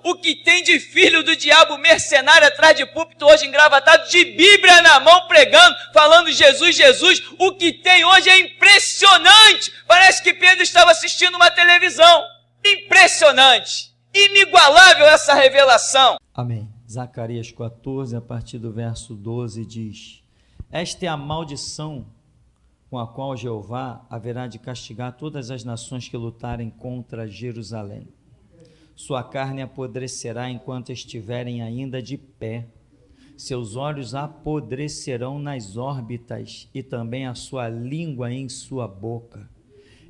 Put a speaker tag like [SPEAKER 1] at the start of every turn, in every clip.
[SPEAKER 1] O que tem de filho do diabo mercenário atrás de púlpito hoje engravatado, de Bíblia na mão pregando, falando Jesus, Jesus, o que tem hoje é impressionante. Parece que Pedro estava assistindo uma televisão. Impressionante, inigualável essa revelação.
[SPEAKER 2] Amém. Zacarias 14, a partir do verso 12, diz: esta é a maldição com a qual Jeová haverá de castigar todas as nações que lutarem contra Jerusalém. Sua carne apodrecerá enquanto estiverem ainda de pé, seus olhos apodrecerão nas órbitas e também a sua língua em sua boca.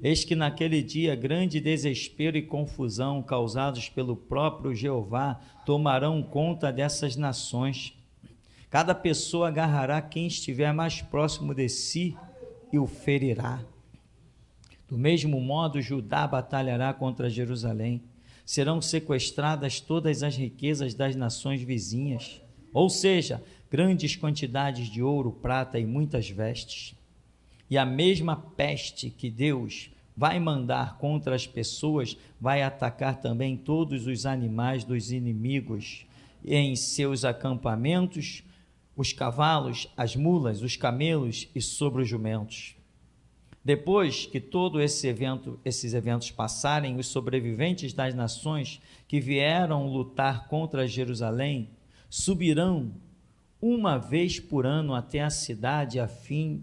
[SPEAKER 2] Eis que naquele dia grande desespero e confusão causados pelo próprio Jeová tomarão conta dessas nações. Cada pessoa agarrará quem estiver mais próximo de si e o ferirá. Do mesmo modo, Judá batalhará contra Jerusalém. Serão sequestradas todas as riquezas das nações vizinhas, ou seja, grandes quantidades de ouro, prata e muitas vestes. E a mesma peste que Deus vai mandar contra as pessoas vai atacar também todos os animais dos inimigos em seus acampamentos, os cavalos, as mulas, os camelos e sobre os jumentos. Depois que todos esses eventos passarem, os sobreviventes das nações que vieram lutar contra Jerusalém subirão uma vez por ano até a cidade a fim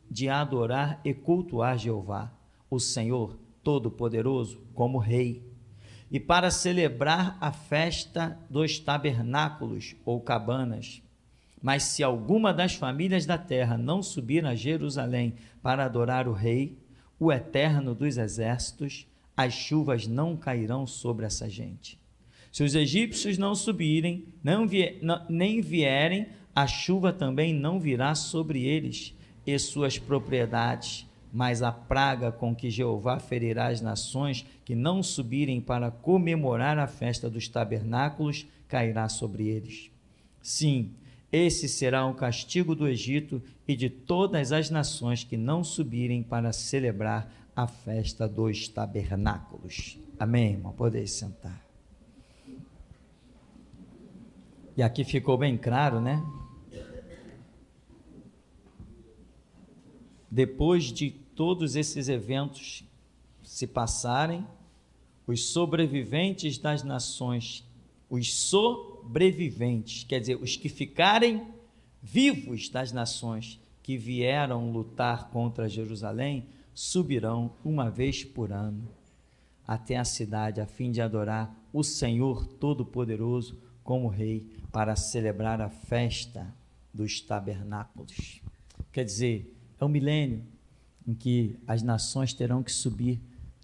[SPEAKER 2] de adorar e cultuar Jeová, o Senhor Todo-Poderoso, como Rei, e para celebrar a festa dos tabernáculos ou cabanas. Mas se alguma das famílias da terra não subir a Jerusalém para adorar o Rei, o Eterno dos Exércitos, as chuvas não cairão sobre essa gente. Se os egípcios não subirem, nem vierem, a chuva também não virá sobre eles e suas propriedades, mas a praga com que Jeová ferirá as nações que não subirem para comemorar a festa dos tabernáculos cairá sobre eles. Sim, esse será o castigo do Egito e de todas as nações que não subirem para celebrar a festa dos tabernáculos. Amém, irmão? Podem sentar. E aqui ficou bem claro, né? Depois de todos esses eventos se passarem, os sobreviventes das nações, os sobreviventes, quer dizer, os que ficarem vivos das nações que vieram lutar contra Jerusalém, subirão uma vez por ano até a cidade a fim de adorar o Senhor Todo-Poderoso como Rei, para celebrar a festa dos tabernáculos. Quer dizer, é um milênio em que as nações terão que subir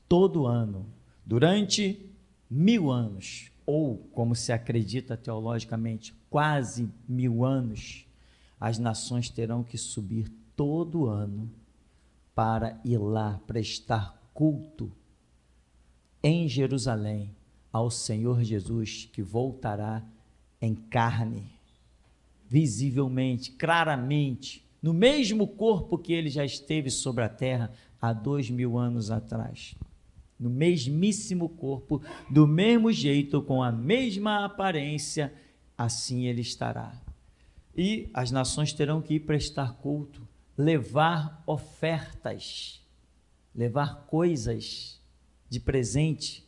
[SPEAKER 2] todo ano, durante 1000 anos, ou, como se acredita teologicamente, quase 1000 anos, as nações terão que subir todo ano para ir lá prestar culto em Jerusalém ao Senhor Jesus, que voltará em carne, visivelmente, claramente, no mesmo corpo que ele já esteve sobre a terra há 2000 anos atrás. No mesmíssimo corpo, do mesmo jeito, com a mesma aparência, assim ele estará. E as nações terão que ir prestar culto, levar ofertas, levar coisas de presente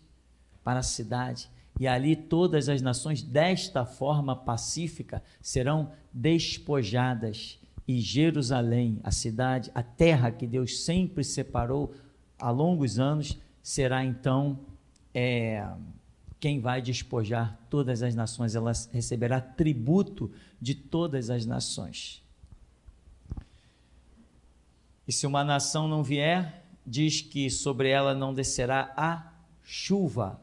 [SPEAKER 2] para a cidade. E ali todas as nações, desta forma pacífica, serão despojadas. E Jerusalém, a cidade, a terra que Deus sempre separou há longos anos, será então quem vai despojar todas as nações. Ela receberá tributo de todas as nações. E se uma nação não vier, diz que sobre ela não descerá a chuva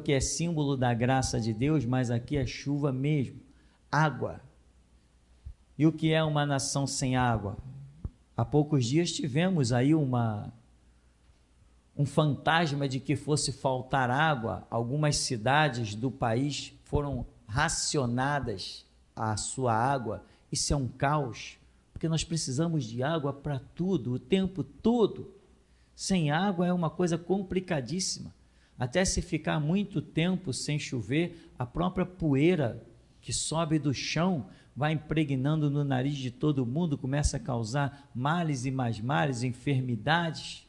[SPEAKER 2] que é símbolo da graça de Deus, mas aqui é chuva mesmo, água. E o que é uma nação sem água? Há poucos dias tivemos aí um fantasma de que fosse faltar água. Algumas cidades do país foram racionadas a sua água. Isso é um caos, porque nós precisamos de água para tudo, o tempo todo. Sem água é uma coisa complicadíssima. Até se ficar muito tempo sem chover, a própria poeira que sobe do chão vai impregnando no nariz de todo mundo, começa a causar males e mais males, enfermidades.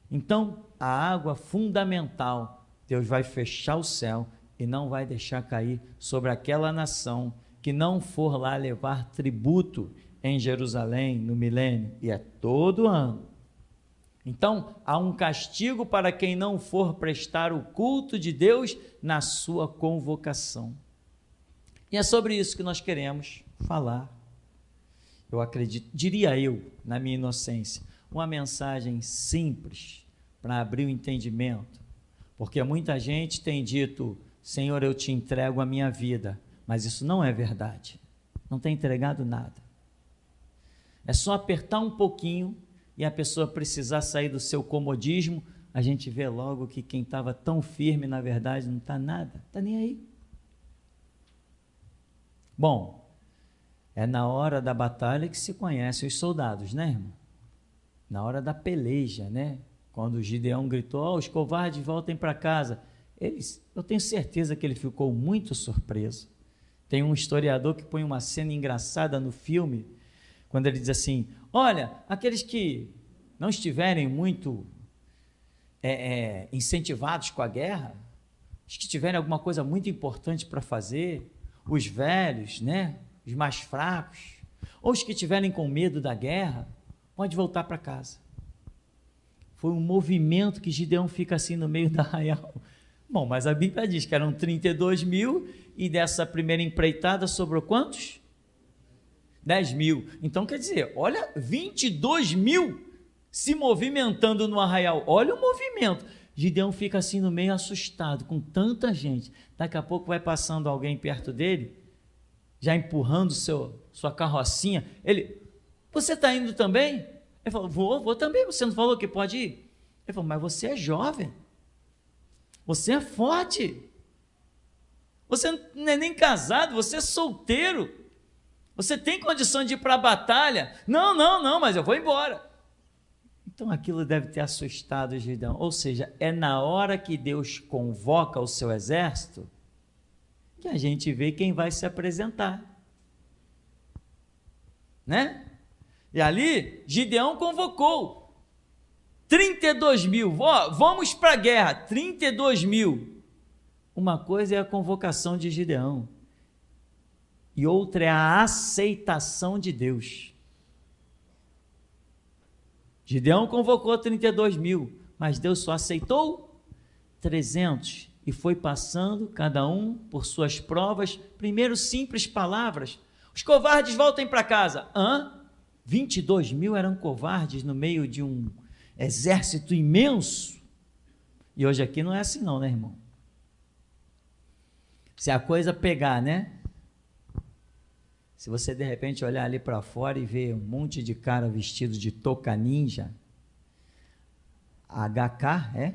[SPEAKER 2] Então, a água fundamental, Deus vai fechar o céu e não vai deixar cair sobre aquela nação que não for lá levar tributo em Jerusalém no milênio, e é todo ano. Então, há um castigo para quem não for prestar o culto de Deus na sua convocação. E é sobre isso que nós queremos falar. Eu acredito, diria eu, na minha inocência, uma mensagem simples para abrir o entendimento, porque muita gente tem dito: Senhor, eu te entrego a minha vida, mas isso não é verdade, não tem entregado nada. É só apertar um pouquinho e a pessoa precisar sair do seu comodismo, a gente vê logo que quem estava tão firme, na verdade, não está nada, está nem aí. Bom, é na hora da batalha que se conhecem os soldados, né, irmão? Na hora da peleja, né? Quando o Gideão gritou: os covardes voltem para casa. Eu tenho certeza que ele ficou muito surpreso. Tem um historiador que põe uma cena engraçada no filme, quando ele diz assim: olha, aqueles que não estiverem muito incentivados com a guerra, os que tiverem alguma coisa muito importante para fazer, os velhos, né, os mais fracos, ou os que estiverem com medo da guerra, pode voltar para casa. Foi um movimento que Gideão fica assim no meio da arraial. Bom, mas a Bíblia diz que eram 32 mil, e dessa primeira empreitada sobrou quantos? 10 mil. Então quer dizer, olha, 22 mil se movimentando no arraial. Olha o movimento. Gideão fica assim no meio, assustado com tanta gente. Daqui a pouco vai passando alguém perto dele, já empurrando sua carrocinha. Ele: você está indo também? Ele falou: vou também. Você não falou que pode ir? Ele falou: mas você é jovem, você é forte, você não é nem casado, você é solteiro, você tem condição de ir para a batalha. Não, mas eu vou embora. Então aquilo deve ter assustado Gideão. Ou seja, é na hora que Deus convoca o seu exército que a gente vê quem vai se apresentar, né? E ali Gideão convocou 32 mil, vamos para a guerra, 32 mil. Uma coisa é a convocação de Gideão e outra é a aceitação de Deus. Gideão convocou 32 mil, mas Deus só aceitou 300 e foi passando cada um por suas provas. Primeiro, simples palavras: os covardes voltem para casa. 22 mil eram covardes no meio de um exército imenso. E hoje aqui não é assim não, né, irmão? Se a coisa pegar, né? Se você de repente olhar ali para fora e ver um monte de cara vestido de touca ninja, HK,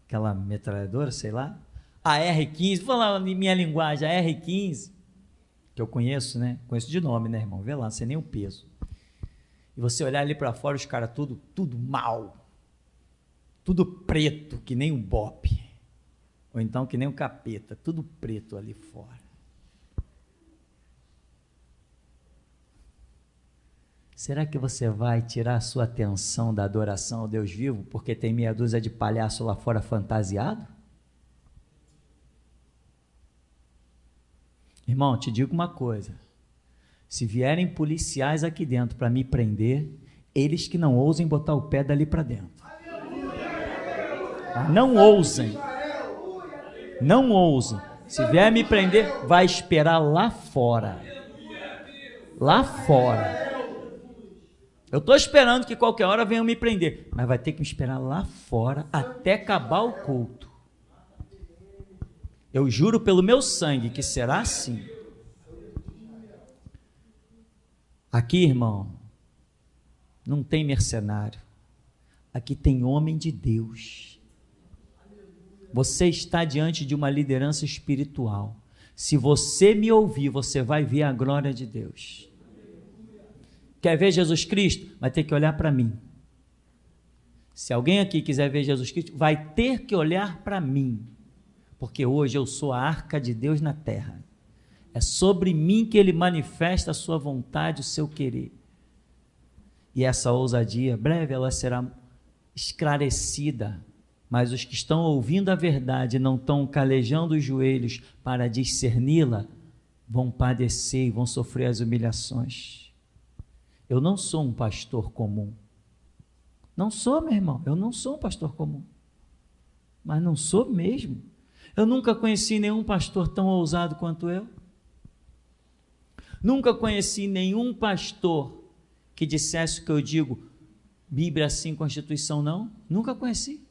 [SPEAKER 2] aquela metralhadora, sei lá, a R15, vou falar em minha linguagem, a R15, que eu conheço, né? Conheço de nome, né, irmão? Vê lá, não sei nem o peso. E você olhar ali para fora, os caras tudo mal, tudo preto, que nem um bope, ou então que nem um capeta, tudo preto ali fora. Será que você vai tirar a sua atenção da adoração ao Deus vivo porque tem meia dúzia de palhaço lá fora fantasiado? Irmão, te digo uma coisa: se vierem policiais aqui dentro para me prender, eles que não ousem botar o pé dali para dentro. Não ousem. Não ousem. Se vier me prender, vai esperar lá fora. Lá fora. Eu estou esperando que qualquer hora venham me prender, mas vai ter que me esperar lá fora até acabar o culto. Eu juro pelo meu sangue que será assim. Aqui, irmão, não tem mercenário. Aqui tem homem de Deus. Você está diante de uma liderança espiritual. Se você me ouvir, você vai ver a glória de Deus. Quer ver Jesus Cristo? Vai ter que olhar para mim. Se alguém aqui quiser ver Jesus Cristo, vai ter que olhar para mim, porque hoje eu sou a arca de Deus na terra. É sobre mim que ele manifesta a sua vontade, o seu querer. E essa ousadia, breve ela será esclarecida, mas os que estão ouvindo a verdade, não estão calejando os joelhos para discerni-la, vão padecer e vão sofrer as humilhações. Eu não sou um pastor comum. Não sou, meu irmão, eu não sou um pastor comum. Mas não sou mesmo. Eu nunca conheci nenhum pastor tão ousado quanto eu. Nunca conheci nenhum pastor que dissesse o que eu digo, Bíblia sim, Constituição não. Nunca conheci.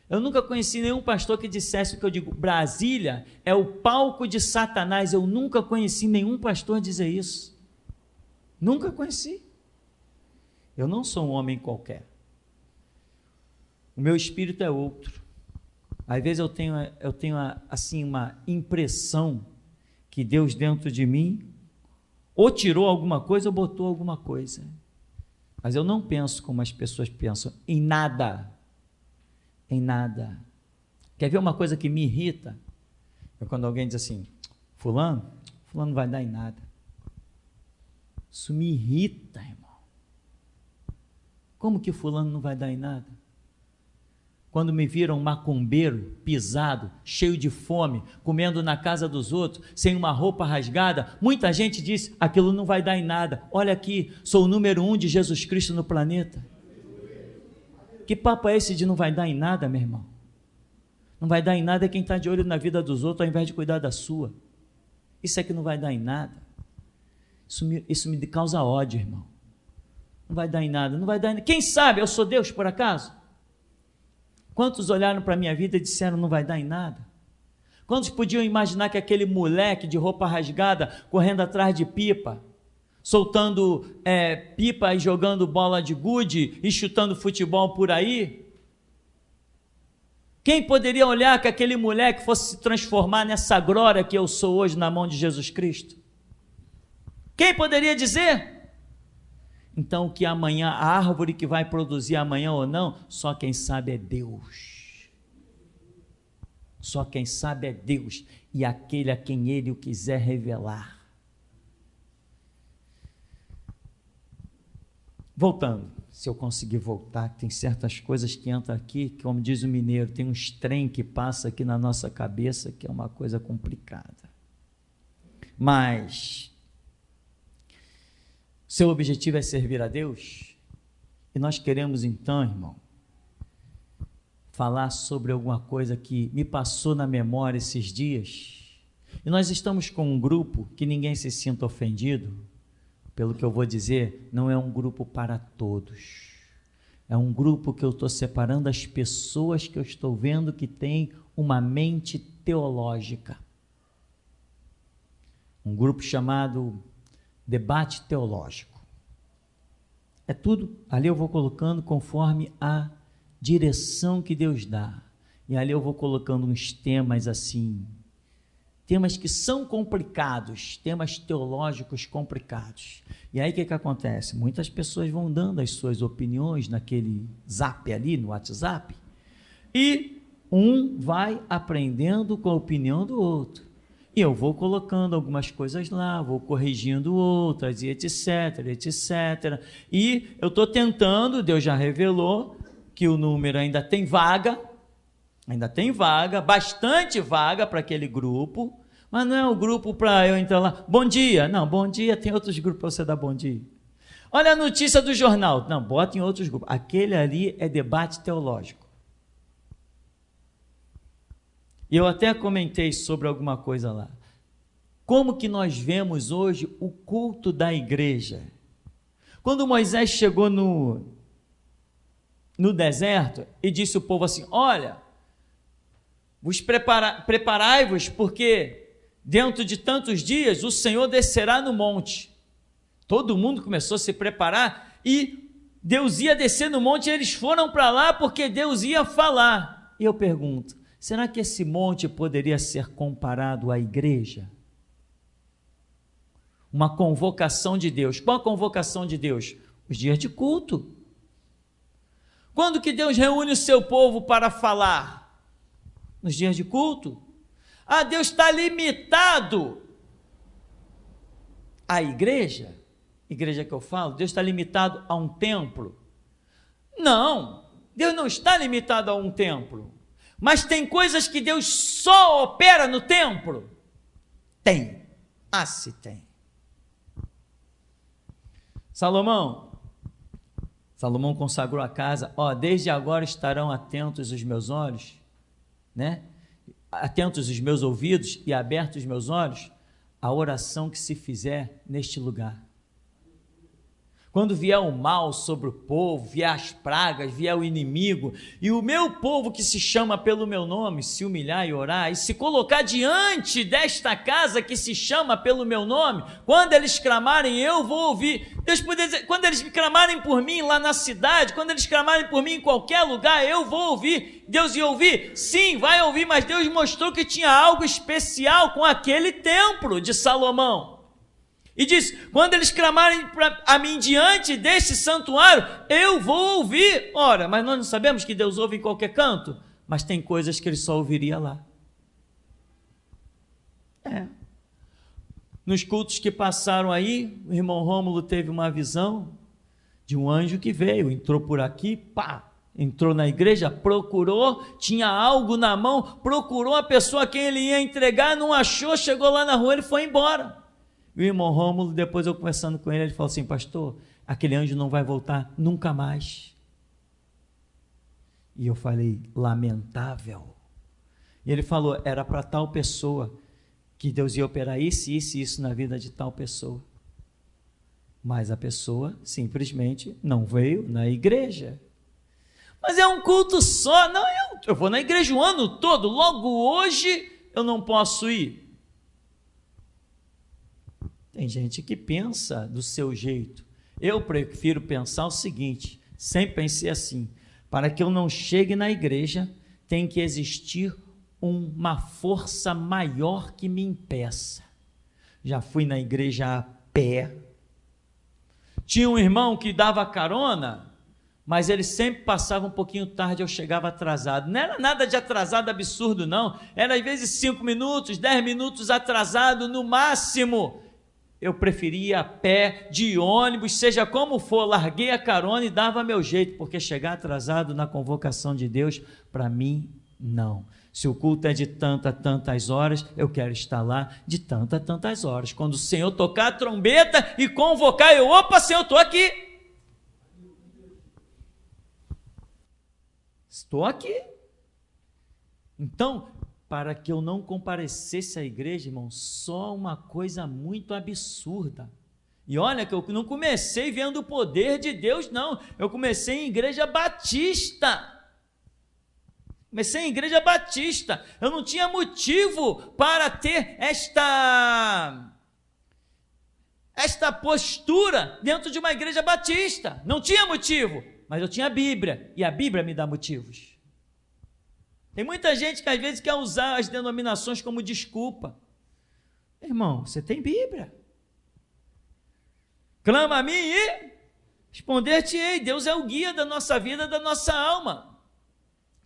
[SPEAKER 2] Eu nunca conheci nenhum pastor que dissesse o que eu digo, Brasília é o palco de Satanás. Eu nunca conheci nenhum pastor dizer isso. Nunca conheci. Eu não sou um homem qualquer. O meu espírito é outro. Às vezes eu tenho assim uma impressão que Deus dentro de mim ou tirou alguma coisa ou botou alguma coisa. Mas eu não penso como as pessoas pensam, em nada. Em nada. Quer ver uma coisa que me irrita? É quando alguém diz assim, fulano não vai dar em nada. Isso me irrita, irmão. Como que fulano não vai dar em nada? Quando me viram um macumbeiro, pisado, cheio de fome, comendo na casa dos outros, sem uma roupa rasgada, muita gente disse, aquilo não vai dar em nada. Olha aqui, sou o número 1 de Jesus Cristo no planeta. Que papo é esse de não vai dar em nada, meu irmão? Não vai dar em nada é quem está de olho na vida dos outros, ao invés de cuidar da sua. Isso é que não vai dar em nada. Isso me causa ódio, irmão. Não vai dar em nada, não vai dar em nada. Quem sabe, eu sou Deus por acaso? Quantos olharam para a minha vida e disseram, não vai dar em nada? Quantos podiam imaginar que aquele moleque de roupa rasgada, correndo atrás de pipa, soltando pipa e jogando bola de gude e chutando futebol por aí? Quem poderia olhar que aquele moleque fosse se transformar nessa glória que eu sou hoje na mão de Jesus Cristo? Quem poderia dizer? Então, que amanhã, a árvore que vai produzir amanhã ou não, só quem sabe é Deus. Só quem sabe é Deus e aquele a quem Ele o quiser revelar. Voltando, se eu conseguir voltar, tem certas coisas que entram aqui, que, como diz o mineiro, tem uns trem que passa aqui na nossa cabeça, que é uma coisa complicada. Mas seu objetivo é servir a Deus? E nós queremos então, irmão, falar sobre alguma coisa que me passou na memória esses dias. E nós estamos com um grupo, que ninguém se sinta ofendido, pelo que eu vou dizer, não é um grupo para todos. É um grupo que eu estou separando as pessoas que eu estou vendo que têm uma mente teológica. Um grupo chamado Debate Teológico. É tudo, ali eu vou colocando conforme a direção que Deus dá. E ali eu vou colocando uns temas assim, temas que são complicados, temas teológicos complicados. E aí o que acontece? Muitas pessoas vão dando as suas opiniões naquele zap ali, no WhatsApp, e um vai aprendendo com a opinião do outro. E eu vou colocando algumas coisas lá, vou corrigindo outras, e etc, etc. E eu estou tentando, Deus já revelou que o número ainda tem vaga, bastante vaga para aquele grupo, mas não é um grupo para eu entrar lá, bom dia, não, bom dia, tem outros grupos para você dar bom dia. Olha a notícia do jornal, não, bota em outros grupos, aquele ali é debate teológico. E eu até comentei sobre alguma coisa lá. Como que nós vemos hoje o culto da igreja? Quando Moisés chegou no deserto e disse ao povo assim, olha, preparai-vos, porque dentro de tantos dias o Senhor descerá no monte. Todo mundo começou a se preparar e Deus ia descer no monte e eles foram para lá porque Deus ia falar. E eu pergunto, será que esse monte poderia ser comparado à igreja? Uma convocação de Deus. Qual a convocação de Deus? Os dias de culto. Quando que Deus reúne o seu povo para falar? Nos dias de culto. Deus está limitado à igreja que eu falo, Deus está limitado a um templo? Não, Deus não está limitado a um templo, mas tem coisas que Deus só opera no templo? Tem, se tem. Salomão consagrou a casa, desde agora estarão atentos os meus olhos, né? Atentos os meus ouvidos e abertos os meus olhos, a oração que se fizer neste lugar. Quando vier o mal sobre o povo, vier as pragas, vier o inimigo, e o meu povo que se chama pelo meu nome, se humilhar e orar, e se colocar diante desta casa que se chama pelo meu nome, quando eles clamarem, eu vou ouvir. Deus poderia dizer, quando eles clamarem por mim lá na cidade, quando eles clamarem por mim em qualquer lugar, eu vou ouvir. Deus ia ouvir? Sim, vai ouvir, mas Deus mostrou que tinha algo especial com aquele templo de Salomão. E diz, quando eles clamarem a mim diante deste santuário, eu vou ouvir. Ora, mas nós não sabemos que Deus ouve em qualquer canto? Mas tem coisas que ele só ouviria lá. Nos cultos que passaram aí, o irmão Rômulo teve uma visão de um anjo que veio, entrou por aqui, entrou na igreja, procurou, tinha algo na mão, procurou a pessoa a quem ele ia entregar, não achou, chegou lá na rua, ele foi embora. E o irmão Rômulo, depois eu conversando com ele falou assim, pastor, aquele anjo não vai voltar nunca mais. E eu falei, lamentável. E ele falou, era para tal pessoa, que Deus ia operar isso, isso e isso na vida de tal pessoa. Mas a pessoa simplesmente não veio na igreja. Mas é um culto só, não, eu vou na igreja o ano todo, logo hoje eu não posso ir. Tem gente que pensa do seu jeito. Eu prefiro pensar o seguinte, sempre pensei assim, para que eu não chegue na igreja, tem que existir uma força maior que me impeça. Já fui na igreja a pé. Tinha um irmão que dava carona, mas ele sempre passava um pouquinho tarde, eu chegava atrasado. Não era nada de atrasado absurdo, não. Era às vezes 5 minutos, 10 minutos atrasado no máximo. Eu preferia a pé, de ônibus, seja como for, larguei a carona e dava meu jeito, porque chegar atrasado na convocação de Deus, para mim, não. Se o culto é de tantas horas, eu quero estar lá de tantas horas. Quando o Senhor tocar a trombeta e convocar, opa, Senhor, estou aqui. Estou aqui. Então, para que eu não comparecesse à igreja, irmão, só uma coisa muito absurda. E olha que eu não comecei vendo o poder de Deus, não. Eu comecei em igreja batista. Eu não tinha motivo para ter esta postura dentro de uma igreja batista. Não tinha motivo, mas eu tinha a Bíblia, e a Bíblia me dá motivos. Tem muita gente que às vezes quer usar as denominações como desculpa. Irmão, você tem Bíblia. Clama a mim e responder-te-ei. Deus é o guia da nossa vida, da nossa alma.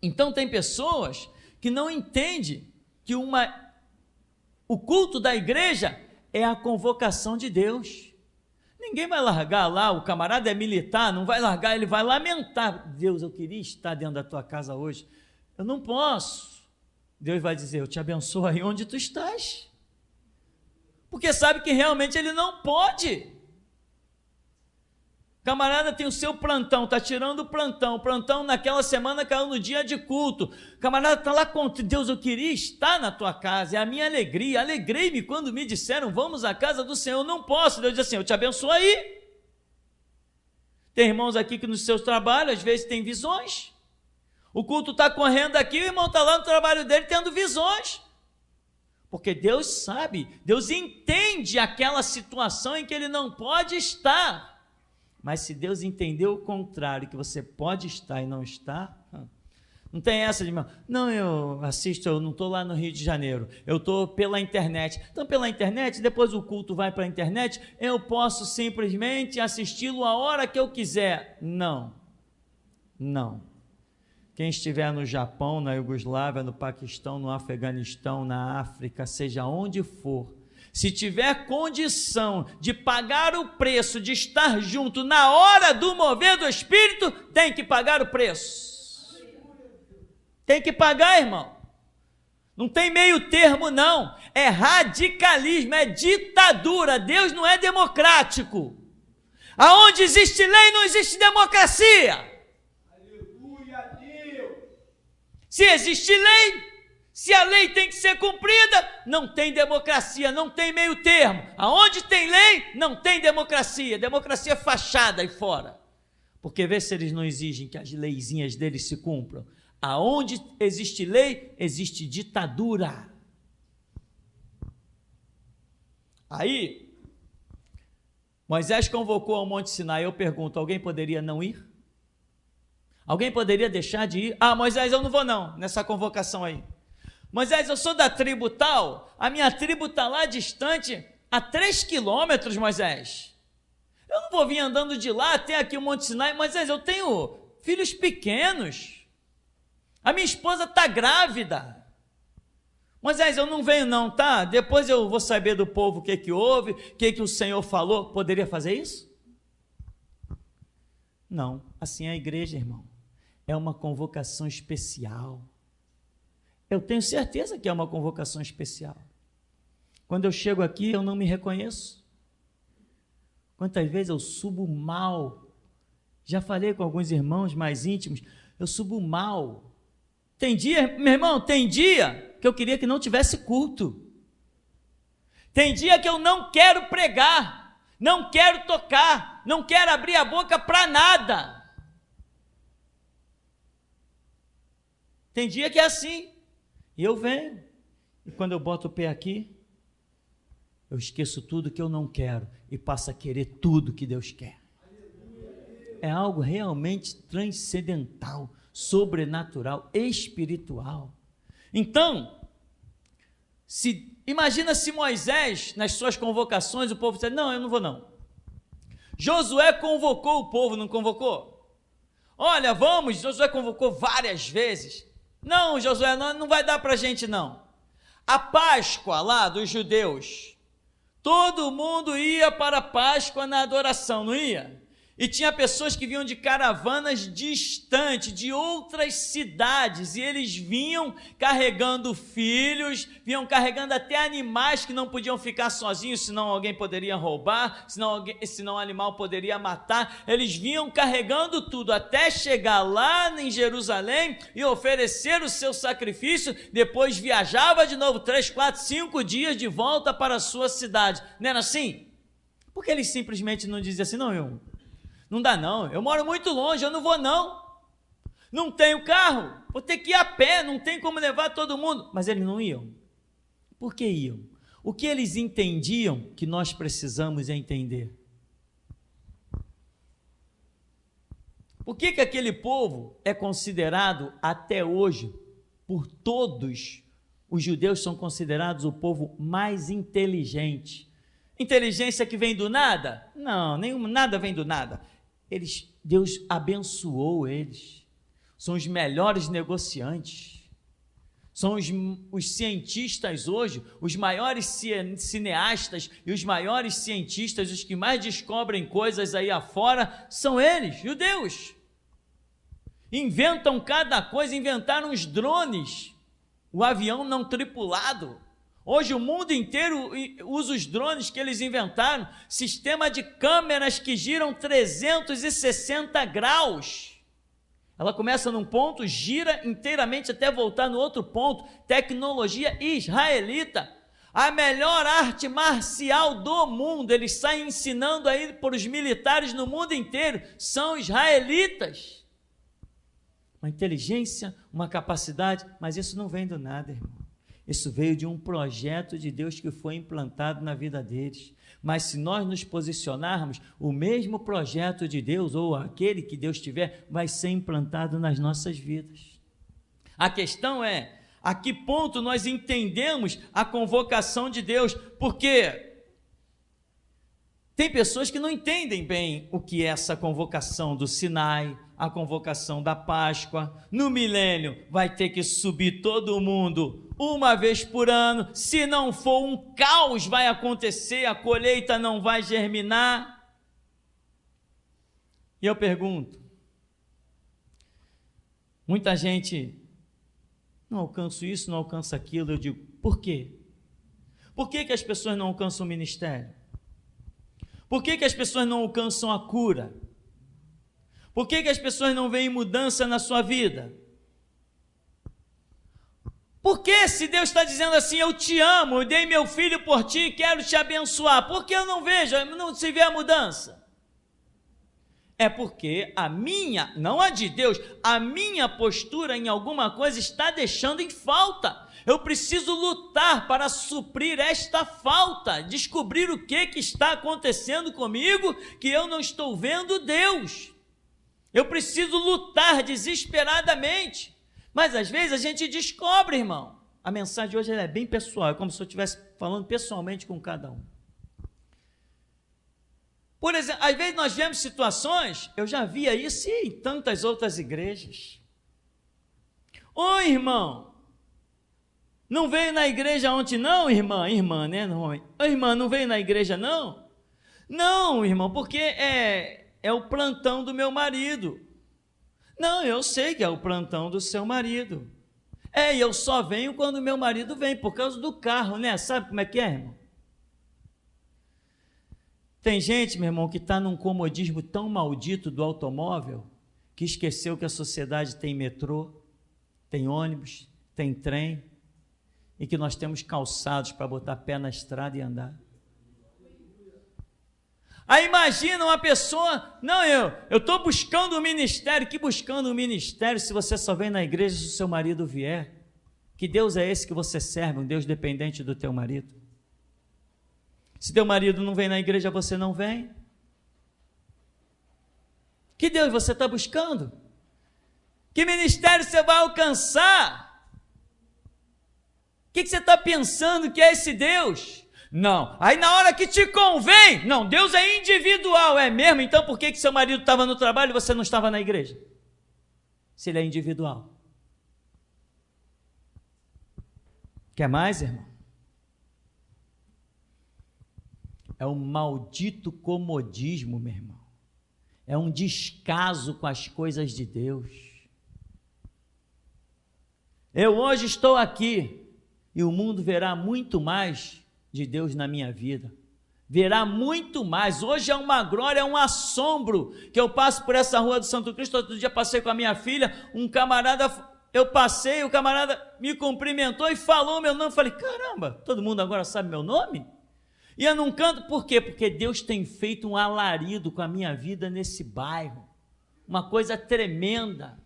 [SPEAKER 2] Então tem pessoas que não entendem que o culto da igreja é a convocação de Deus. Ninguém vai largar lá, o camarada é militar, não vai largar, ele vai lamentar. Deus, eu queria estar dentro da tua casa hoje. Eu não posso. Deus vai dizer, eu te abençoo aí onde tu estás. Porque sabe que realmente ele não pode. Camarada tem o seu plantão, está tirando o plantão naquela semana caiu no dia de culto. Camarada está lá contra Deus, eu queria estar na tua casa, é a minha alegria. Alegrei-me quando me disseram, vamos à casa do Senhor. Eu não posso. Deus diz assim, eu te abençoo aí. Tem irmãos aqui que nos seus trabalhos, às vezes tem visões. O culto está correndo aqui, o irmão está lá no trabalho dele tendo visões. Porque Deus sabe, Deus entende aquela situação em que ele não pode estar. Mas se Deus entendeu o contrário, que você pode estar e não está, não tem essa de, não, eu assisto, eu não estou lá no Rio de Janeiro, eu estou pela internet. Então, pela internet, depois o culto vai para a internet, eu posso simplesmente assisti-lo a hora que eu quiser. Não. Não. Quem estiver no Japão, na Iugoslávia, no Paquistão, no Afeganistão, na África, seja onde for, se tiver condição de pagar o preço, de estar junto na hora do mover do Espírito, tem que pagar o preço. Tem que pagar, irmão. Não tem meio termo, não. É radicalismo, é ditadura. Deus não é democrático. Aonde existe lei, não existe democracia. Aleluia a Deus. Se existe lei, se a lei tem que ser cumprida, não tem democracia, não tem meio termo. Aonde tem lei, não tem democracia. Democracia é fachada aí fora. Porque vê se eles não exigem que as leizinhas deles se cumpram. Aonde existe lei, existe ditadura. Aí, Moisés convocou ao Monte Sinai. Eu pergunto, alguém poderia não ir? Alguém poderia deixar de ir? Ah, Moisés, eu não vou não, nessa convocação aí. Moisés, eu sou da tribo tal, a minha tribo está lá distante, a 3 quilômetros, Moisés. Eu não vou vir andando de lá até aqui o Monte Sinai. Moisés, eu tenho filhos pequenos. A minha esposa está grávida. Moisés, eu não venho não, tá? Depois eu vou saber do povo o que houve, o que o Senhor falou. Poderia fazer isso? Não, assim é a igreja, irmão. É uma convocação especial. Eu tenho certeza que é uma convocação especial. Quando eu chego aqui, eu não me reconheço. Quantas vezes eu subo mal. Já falei com alguns irmãos mais íntimos, eu subo mal. Tem dia, meu irmão, tem dia que eu queria que não tivesse culto. Tem dia que eu não quero pregar, não quero tocar, não quero abrir a boca para nada. Tem dia que é assim. E eu venho, e quando eu boto o pé aqui, eu esqueço tudo que eu não quero e passo a querer tudo que Deus quer. É algo realmente transcendental, sobrenatural, espiritual. Então, imagina se Moisés, nas suas convocações, o povo disse, não, eu não vou não. Josué convocou o povo, não convocou? Olha, vamos, Josué convocou várias vezes. Não, Josué, não vai dar para a gente não. A Páscoa lá dos judeus, todo mundo ia para a Páscoa na adoração, não ia? E tinha pessoas que vinham de caravanas distantes, de outras cidades, e eles vinham carregando filhos, vinham carregando até animais que não podiam ficar sozinhos, senão alguém poderia roubar, senão o animal poderia matar. Eles vinham carregando tudo, até chegar lá em Jerusalém e oferecer o seu sacrifício, depois viajava de novo 3, 4, 5 dias de volta para a sua cidade. Não era assim? Por que eles simplesmente não diziam assim, não dá não, eu moro muito longe, eu não vou não tenho carro, vou ter que ir a pé, não tem como levar todo mundo. Mas eles não iam. Por que iam? O que eles entendiam que nós precisamos entender? Por que aquele povo é considerado até hoje, por todos os judeus são considerados o povo mais inteligente? Inteligência que vem do nada? Não, nada vem do nada. Deus abençoou eles, são os melhores negociantes, são os cientistas hoje, os maiores cineastas e os maiores cientistas, os que mais descobrem coisas aí afora, são eles, judeus. Inventam cada coisa, inventaram os drones, o avião não tripulado. Hoje o mundo inteiro usa os drones que eles inventaram, sistema de câmeras que giram 360 graus. Ela começa num ponto, gira inteiramente até voltar no outro ponto. Tecnologia israelita, a melhor arte marcial do mundo. Eles saem ensinando aí para os militares no mundo inteiro, são israelitas. Uma inteligência, uma capacidade, mas isso não vem do nada, irmão. Isso veio de um projeto de Deus que foi implantado na vida deles. Mas se nós nos posicionarmos, o mesmo projeto de Deus, ou aquele que Deus tiver, vai ser implantado nas nossas vidas. A questão é, a que ponto nós entendemos a convocação de Deus? Porque Tem pessoas que não entendem bem o que é essa convocação do Sinai, a convocação da Páscoa. No milênio vai ter que subir todo mundo uma vez por ano. Se não for, um caos vai acontecer, a colheita não vai germinar. E eu pergunto, muita gente, não alcanço isso, não alcanço aquilo. Eu digo, por quê? Por que as pessoas não alcançam o ministério? Por que as pessoas não alcançam a cura? Por que as pessoas não veem mudança na sua vida? Por que, se Deus está dizendo assim, eu te amo, eu dei meu filho por ti e quero te abençoar, por que eu não vejo, não se vê a mudança? É porque a minha, não a de Deus, a minha postura em alguma coisa está deixando em falta. Eu preciso lutar para suprir esta falta, descobrir o que está acontecendo comigo, que eu não estou vendo Deus. Eu preciso lutar desesperadamente, mas às vezes a gente descobre, irmão. A mensagem de hoje é bem pessoal, é como se eu estivesse falando pessoalmente com cada um. Por exemplo, às vezes nós vemos situações, eu já via isso em tantas outras igrejas. Ô irmão, não veio na igreja ontem não, irmã, né? Ô irmã, não veio na igreja não? Não, irmão, porque é o plantão do meu marido. Não, eu sei que é o plantão do seu marido. E eu só venho quando meu marido vem, por causa do carro, né? Sabe como é que é, irmão? Tem gente, meu irmão, que está num comodismo tão maldito do automóvel, que esqueceu que a sociedade tem metrô, tem ônibus, tem trem, e que nós temos calçados para botar pé na estrada e andar. Aí imagina uma pessoa, não, eu estou buscando um ministério, que buscando um ministério se você só vem na igreja se o seu marido vier? Que Deus é esse que você serve, um Deus dependente do teu marido? Se teu marido não vem na igreja, você não vem? Que Deus você está buscando? Que ministério você vai alcançar? O que você está pensando que é esse Deus? Não, aí na hora que te convém, não, Deus é individual, é mesmo? Então por que seu marido estava no trabalho e você não estava na igreja? Se ele é individual. Quer mais, irmão? É um maldito comodismo, meu irmão. É um descaso com as coisas de Deus. Eu hoje estou aqui e o mundo verá muito mais de Deus na minha vida. Verá muito mais. Hoje é uma glória, é um assombro que eu passo por essa rua do Santo Cristo. Outro dia passei com a minha filha, um camarada, eu passei, o camarada me cumprimentou e falou meu nome. Falei, caramba, todo mundo agora sabe meu nome? E eu não canto, por quê? Porque Deus tem feito um alarido com a minha vida nesse bairro, uma coisa tremenda,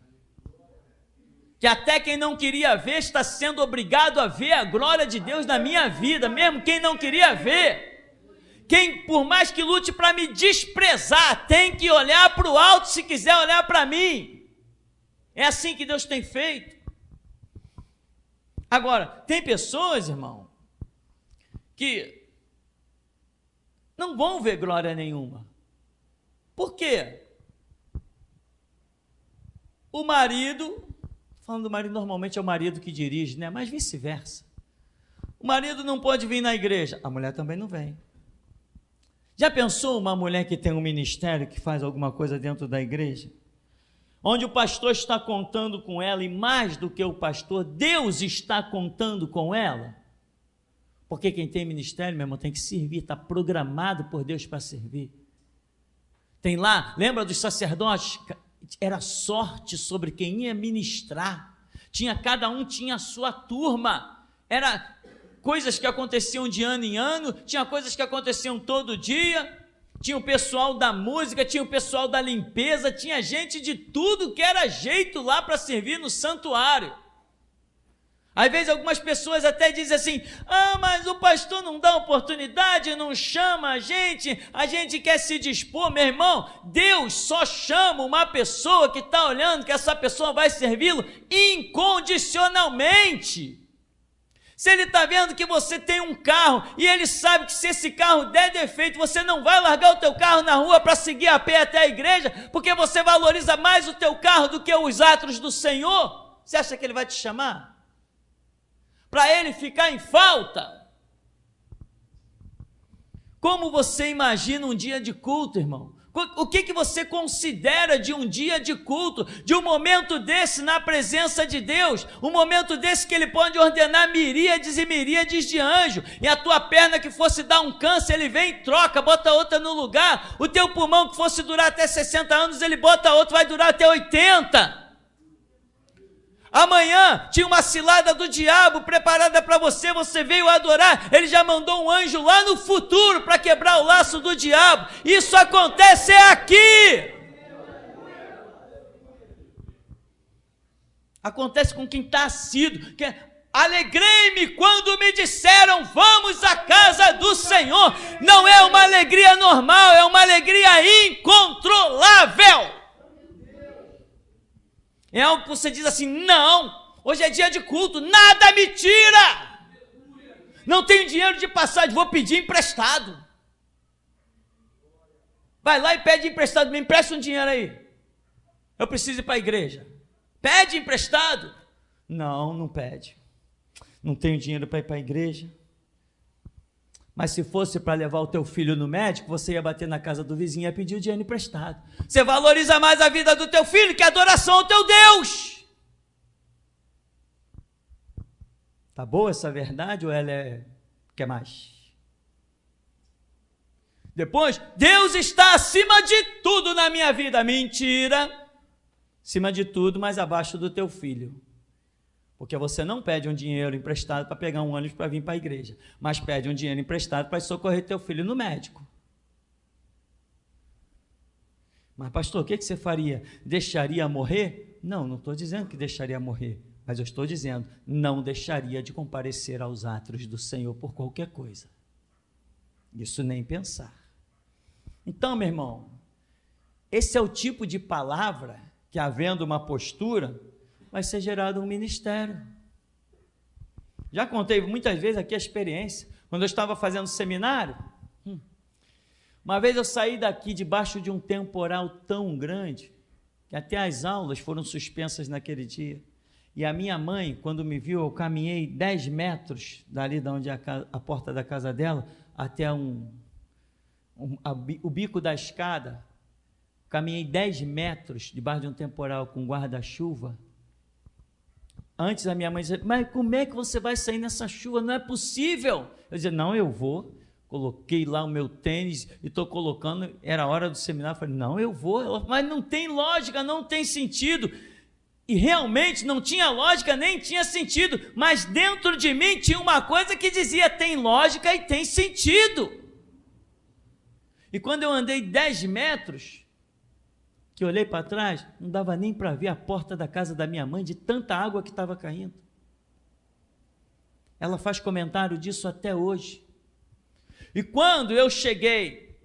[SPEAKER 2] que até quem não queria ver está sendo obrigado a ver a glória de Deus na minha vida, mesmo quem não queria ver, quem por mais que lute para me desprezar, tem que olhar para o alto se quiser olhar para mim. É assim que Deus tem feito. Agora, tem pessoas, irmão, que não vão ver glória nenhuma. Por quê? O marido, falando do marido, normalmente é o marido que dirige, né? Mas vice-versa. O marido não pode vir na igreja, a mulher também não vem. Já pensou uma mulher que tem um ministério, que faz alguma coisa dentro da igreja? Onde o pastor está contando com ela, e mais do que o pastor, Deus está contando com ela? Porque quem tem ministério, meu irmão, tem que servir, está programado por Deus para servir. Tem lá, lembra dos sacerdotes? Era sorte sobre quem ia ministrar. Cada um tinha a sua turma. Era coisas que aconteciam de ano em ano, tinha coisas que aconteciam todo dia. Tinha o pessoal da música, tinha o pessoal da limpeza, tinha gente de tudo que era jeito lá para servir no santuário. Às vezes algumas pessoas até dizem assim, mas o pastor não dá oportunidade, não chama a gente quer se dispor. Meu irmão, Deus só chama uma pessoa que está olhando que essa pessoa vai servi-lo incondicionalmente. Se ele está vendo que você tem um carro e ele sabe que se esse carro der defeito, você não vai largar o teu carro na rua para seguir a pé até a igreja, porque você valoriza mais o teu carro do que os atos do Senhor, você acha que ele vai te chamar? Para ele ficar em falta? Como você imagina um dia de culto, irmão? O que você considera de um dia de culto, de um momento desse na presença de Deus, um momento desse que Ele pode ordenar miríades e miríades de anjos, e a tua perna que fosse dar um câncer, Ele vem e troca, bota outra no lugar, o teu pulmão que fosse durar até 60 anos, Ele bota outro, vai durar até 80. Amanhã tinha uma cilada do diabo preparada para você, você veio adorar, ele já mandou um anjo lá no futuro para quebrar o laço do diabo. Isso acontece aqui. Acontece com quem está assíduo. Alegrei-me quando me disseram, vamos à casa do Senhor. Não é uma alegria normal, é uma alegria incontrolável. É algo que você diz assim, não, hoje é dia de culto, nada me tira. Não tenho dinheiro de passagem, vou pedir emprestado. Vai lá e pede emprestado, me empresta um dinheiro aí. Eu preciso ir para a igreja. Pede emprestado. Não pede. Não tenho dinheiro para ir para a igreja. Mas se fosse para levar o teu filho no médico, você ia bater na casa do vizinho e ia pedir o dinheiro emprestado. Você valoriza mais a vida do teu filho que a adoração ao teu Deus. Tá boa essa verdade ou ela quer mais? Depois, Deus está acima de tudo na minha vida. Mentira. Acima de tudo, mas abaixo do teu filho. Porque você não pede um dinheiro emprestado para pegar um ônibus para vir para a igreja, mas pede um dinheiro emprestado para socorrer teu filho no médico. Mas pastor, o que você faria? Deixaria morrer? Não estou dizendo que deixaria morrer, mas eu estou dizendo, não deixaria de comparecer aos atos do Senhor por qualquer coisa. Isso nem pensar. Então, meu irmão, esse é o tipo de palavra que, havendo uma postura, vai ser gerado um ministério. Já contei muitas vezes aqui a experiência, quando eu estava fazendo seminário, uma vez eu saí daqui debaixo de um temporal tão grande, que até as aulas foram suspensas naquele dia, e a minha mãe, quando me viu, eu caminhei 10 metros dali de onde é a porta da casa dela, até o bico da escada, caminhei 10 metros debaixo de um temporal com guarda-chuva. Antes a minha mãe dizia, mas como é que você vai sair nessa chuva? Não é possível. Eu dizia, não, eu vou. Coloquei lá o meu tênis e estou colocando, era a hora do seminário, falei, não, eu vou. Ela, mas não tem lógica, não tem sentido. E realmente não tinha lógica, nem tinha sentido, mas dentro de mim tinha uma coisa que dizia, tem lógica e tem sentido. E quando eu andei 10 metros, que olhei para trás, não dava nem para ver a porta da casa da minha mãe, de tanta água que estava caindo. Ela faz comentário disso até hoje. E quando eu cheguei,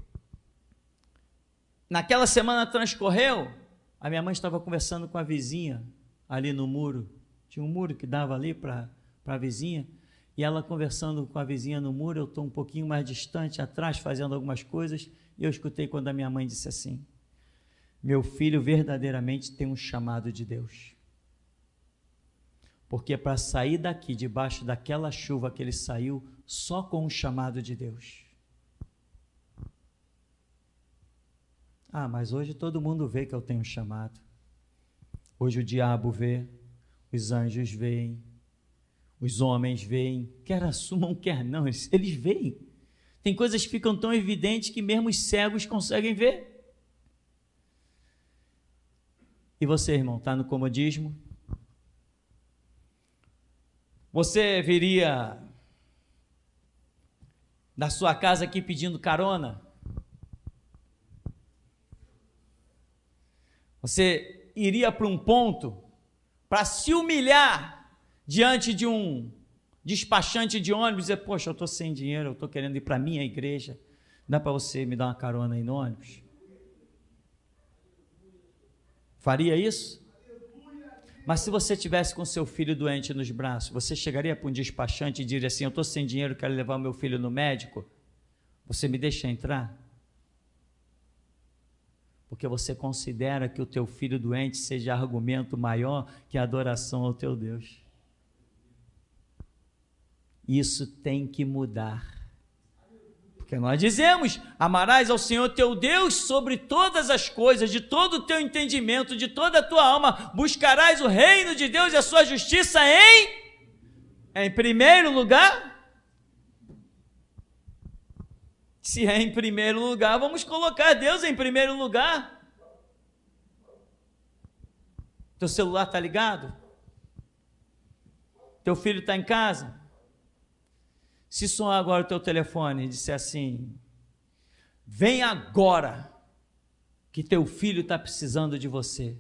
[SPEAKER 2] naquela semana transcorreu, a minha mãe estava conversando com a vizinha, ali no muro, tinha um muro que dava ali para a vizinha, e ela conversando com a vizinha no muro, eu estou um pouquinho mais distante, atrás, fazendo algumas coisas, e eu escutei quando a minha mãe disse assim, meu filho verdadeiramente tem um chamado de Deus. Porque para sair daqui, debaixo daquela chuva que ele saiu, só com o chamado de Deus. Ah, mas hoje todo mundo vê que eu tenho um chamado. Hoje o diabo vê, os anjos veem, os homens veem, quer assumam, quer não, eles veem. Tem coisas que ficam tão evidentes que mesmo os cegos conseguem ver. E você, irmão, está no comodismo? Você viria da sua casa aqui pedindo carona? Você iria para um ponto para se humilhar diante de um despachante de ônibus e dizer, poxa, eu estou sem dinheiro, eu estou querendo ir para a minha igreja, dá para você me dar uma carona aí no ônibus? Faria isso? Mas se você tivesse com seu filho doente nos braços, você chegaria para um despachante e diria assim: eu estou sem dinheiro, quero levar o meu filho no médico, você me deixa entrar? Porque você considera que o teu filho doente seja argumento maior que a adoração ao teu Deus. Isso tem que mudar. Porque nós dizemos: amarás ao Senhor teu Deus sobre todas as coisas, de todo o teu entendimento, de toda a tua alma, buscarás o reino de Deus e a sua justiça em primeiro lugar. Se é em primeiro lugar, vamos colocar Deus em primeiro lugar. Teu celular está ligado? Teu filho está em casa? Se soar agora o teu telefone e disser assim: vem agora, que teu filho está precisando de você,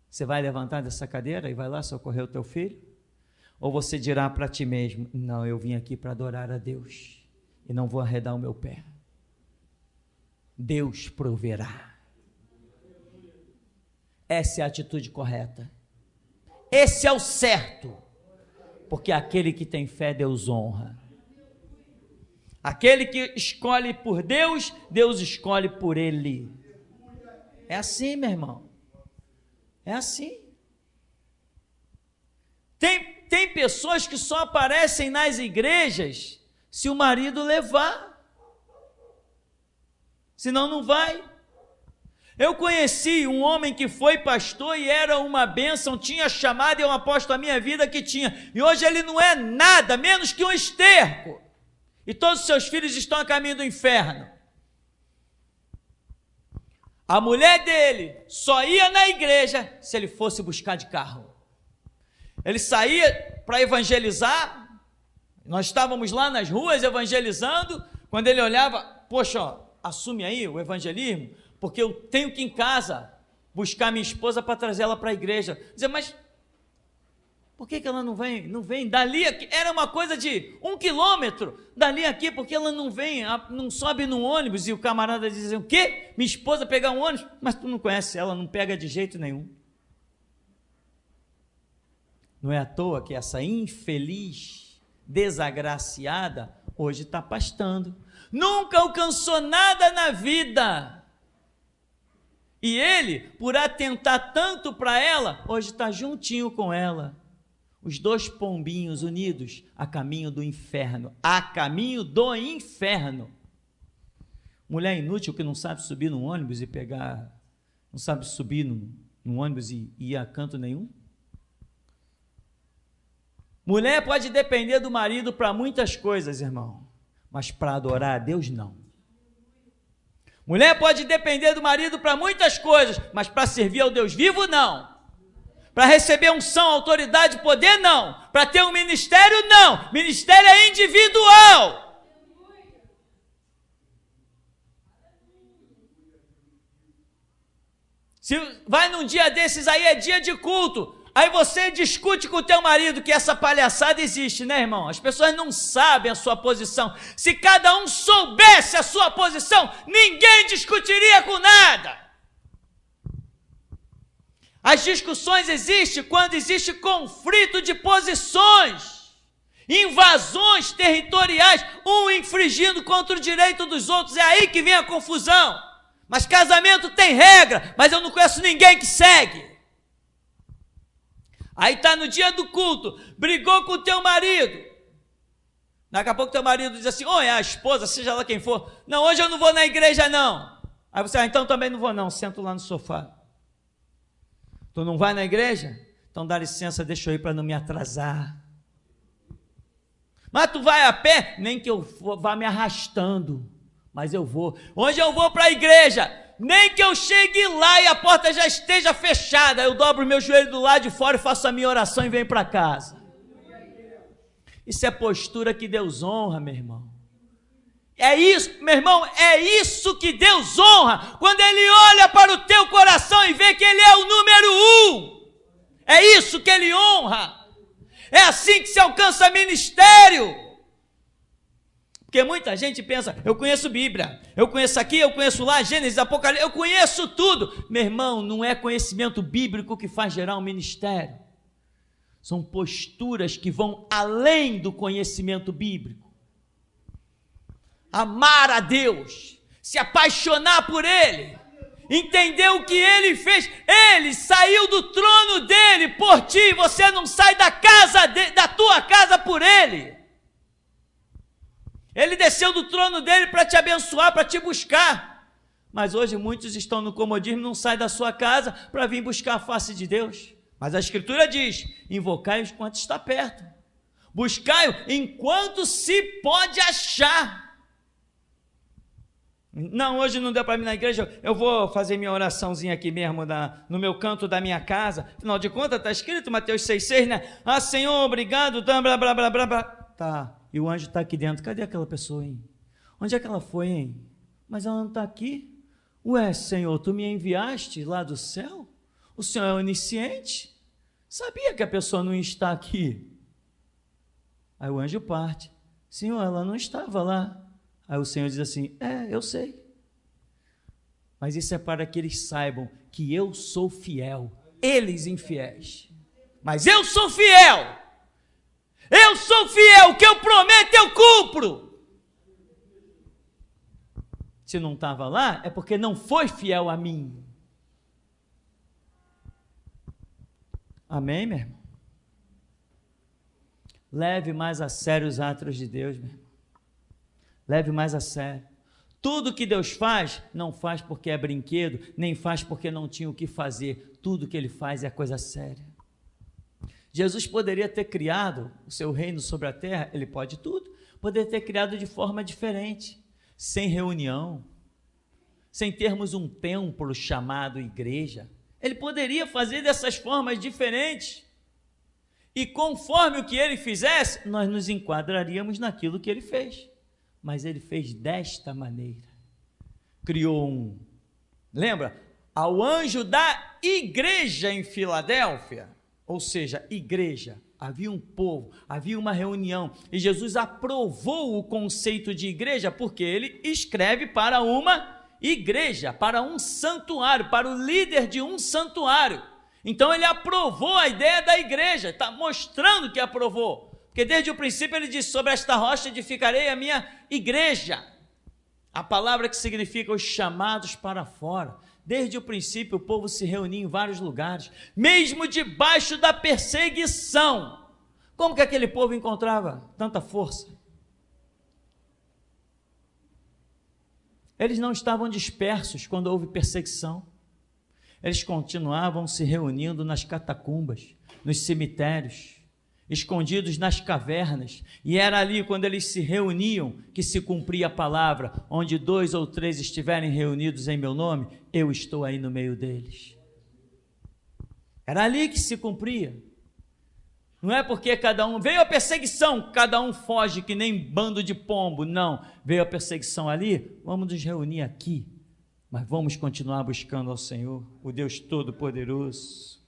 [SPEAKER 2] você vai levantar dessa cadeira e vai lá socorrer o teu filho? Ou você dirá para ti mesmo: não, eu vim aqui para adorar a Deus e não vou arredar o meu pé, Deus proverá. Essa é a atitude correta, esse é o certo. Porque aquele que tem fé, Deus honra. Aquele que escolhe por Deus, Deus escolhe por ele. É assim, meu irmão. É assim. Tem pessoas que só aparecem nas igrejas se o marido levar. Senão não vai. Eu conheci um homem que foi pastor e era uma bênção, tinha chamado, e eu aposto a minha vida que tinha, e hoje ele não é nada, menos que um esterco, e todos os seus filhos estão a caminho do inferno. A mulher dele só ia na igreja se ele fosse buscar de carro. Ele saía para evangelizar, nós estávamos lá nas ruas evangelizando, quando ele olhava: poxa, ó, assume aí o evangelismo, porque eu tenho que ir em casa buscar minha esposa para trazer ela para a igreja. Dizer: mas por que ela não vem? Não vem dali aqui, era uma coisa de 1 quilômetro dali aqui, porque ela não vem, não sobe no ônibus. E o camarada dizia: o quê? Minha esposa pegar um ônibus? Mas tu não conhece ela, não pega de jeito nenhum. Não é à toa que essa infeliz, desagraciada, hoje está pastando, nunca alcançou nada na vida. E ele, por atentar tanto para ela, hoje está juntinho com ela. Os dois pombinhos unidos a caminho do inferno. A caminho do inferno. Mulher inútil que não sabe subir num ônibus e pegar, não sabe subir num ônibus e ir a canto nenhum. Mulher pode depender do marido para muitas coisas, irmão, mas para adorar a Deus, não. Mulher pode depender do marido para muitas coisas, mas para servir ao Deus vivo, não. Para receber unção, autoridade, poder, não. Para ter um ministério, não. Ministério é individual. Se vai num dia desses aí, é dia de culto, aí você discute com o teu marido, que essa palhaçada existe, né, irmão? As pessoas não sabem a sua posição. Se cada um soubesse a sua posição, ninguém discutiria com nada. As discussões existem quando existe conflito de posições, invasões territoriais, um infringindo contra o direito dos outros. É aí que vem a confusão. Mas casamento tem regra, mas eu não conheço ninguém que segue. Aí está no dia do culto, brigou com o teu marido. Daqui a pouco teu marido diz assim: ou é a esposa, seja lá quem for: não, hoje eu não vou na igreja não. Aí você: então também não vou não, sento lá no sofá. Tu não vai na igreja? Então dá licença, deixa eu ir para não me atrasar. Mas tu vai a pé? Nem que eu vá me arrastando, mas eu vou. Hoje eu vou para a igreja, nem que eu chegue lá e a porta já esteja fechada, eu dobro o meu joelho do lado de fora e faço a minha oração e venho para casa. Isso é postura que Deus honra, meu irmão. É isso, meu irmão, é isso que Deus honra, quando Ele olha para o teu coração e vê que Ele é o número 1. É isso que Ele honra. É assim que se alcança ministério. Porque muita gente pensa, eu conheço Bíblia, eu conheço aqui, eu conheço lá, Gênesis, Apocalipse, eu conheço tudo. Meu irmão, não é conhecimento bíblico que faz gerar um ministério. São posturas que vão além do conhecimento bíblico. Amar a Deus, se apaixonar por Ele, entender o que Ele fez. Ele saiu do trono dele por ti, você não sai da tua casa por Ele. Ele desceu do trono dele para te abençoar, para te buscar. Mas hoje muitos estão no comodismo, não saem da sua casa para vir buscar a face de Deus. Mas a Escritura diz, invocai-o enquanto está perto. Buscai-o enquanto se pode achar. Não, hoje não deu para mim na igreja, eu vou fazer minha oraçãozinha aqui mesmo, no meu canto da minha casa. Afinal de contas, está escrito, Mateus 6,6, né? Ah, Senhor, obrigado, blá, blá, blá, blá, blá. Tá. E o anjo está aqui dentro. Cadê aquela pessoa, hein? Onde é que ela foi, hein? Mas ela não está aqui. Ué, Senhor, tu me enviaste lá do céu? O Senhor é onisciente? Sabia que a pessoa não está aqui? Aí o anjo parte. Senhor, ela não estava lá. Aí o Senhor diz assim, eu sei. Mas isso é para que eles saibam que eu sou fiel. Eles infiéis. Mas eu sou fiel. Eu sou fiel, o que eu prometo eu cumpro. Se não estava lá, é porque não foi fiel a mim. Amém, meu irmão? Leve mais a sério os atos de Deus, meu irmão. Leve mais a sério. Tudo que Deus faz, não faz porque é brinquedo, nem faz porque não tinha o que fazer. Tudo que Ele faz é coisa séria. Jesus poderia ter criado o seu reino sobre a terra, ele pode tudo, poderia ter criado de forma diferente, sem reunião, sem termos um templo chamado igreja. Ele poderia fazer dessas formas diferentes, e conforme o que ele fizesse, nós nos enquadraríamos naquilo que ele fez, mas ele fez desta maneira, criou lembra? Ao anjo da igreja em Filadélfia, ou seja, igreja, havia um povo, havia uma reunião, e Jesus aprovou o conceito de igreja, porque ele escreve para uma igreja, para um santuário, para o líder de um santuário. Então ele aprovou a ideia da igreja, está mostrando que aprovou, porque desde o princípio ele disse, sobre esta rocha edificarei a minha igreja, a palavra que significa os chamados para fora. Desde o princípio o povo se reunia em vários lugares, mesmo debaixo da perseguição. Como que aquele povo encontrava tanta força? Eles não estavam dispersos quando houve perseguição. Eles continuavam se reunindo nas catacumbas, nos cemitérios, escondidos nas cavernas, e era ali quando eles se reuniam que se cumpria a palavra, onde 2 ou 3 estiverem reunidos em meu nome, eu estou aí no meio deles. Era ali que se cumpria. Não é porque cada um, veio a perseguição, cada um foge que nem bando de pombo, não, veio a perseguição ali, vamos nos reunir aqui, mas vamos continuar buscando ao Senhor, o Deus Todo-Poderoso.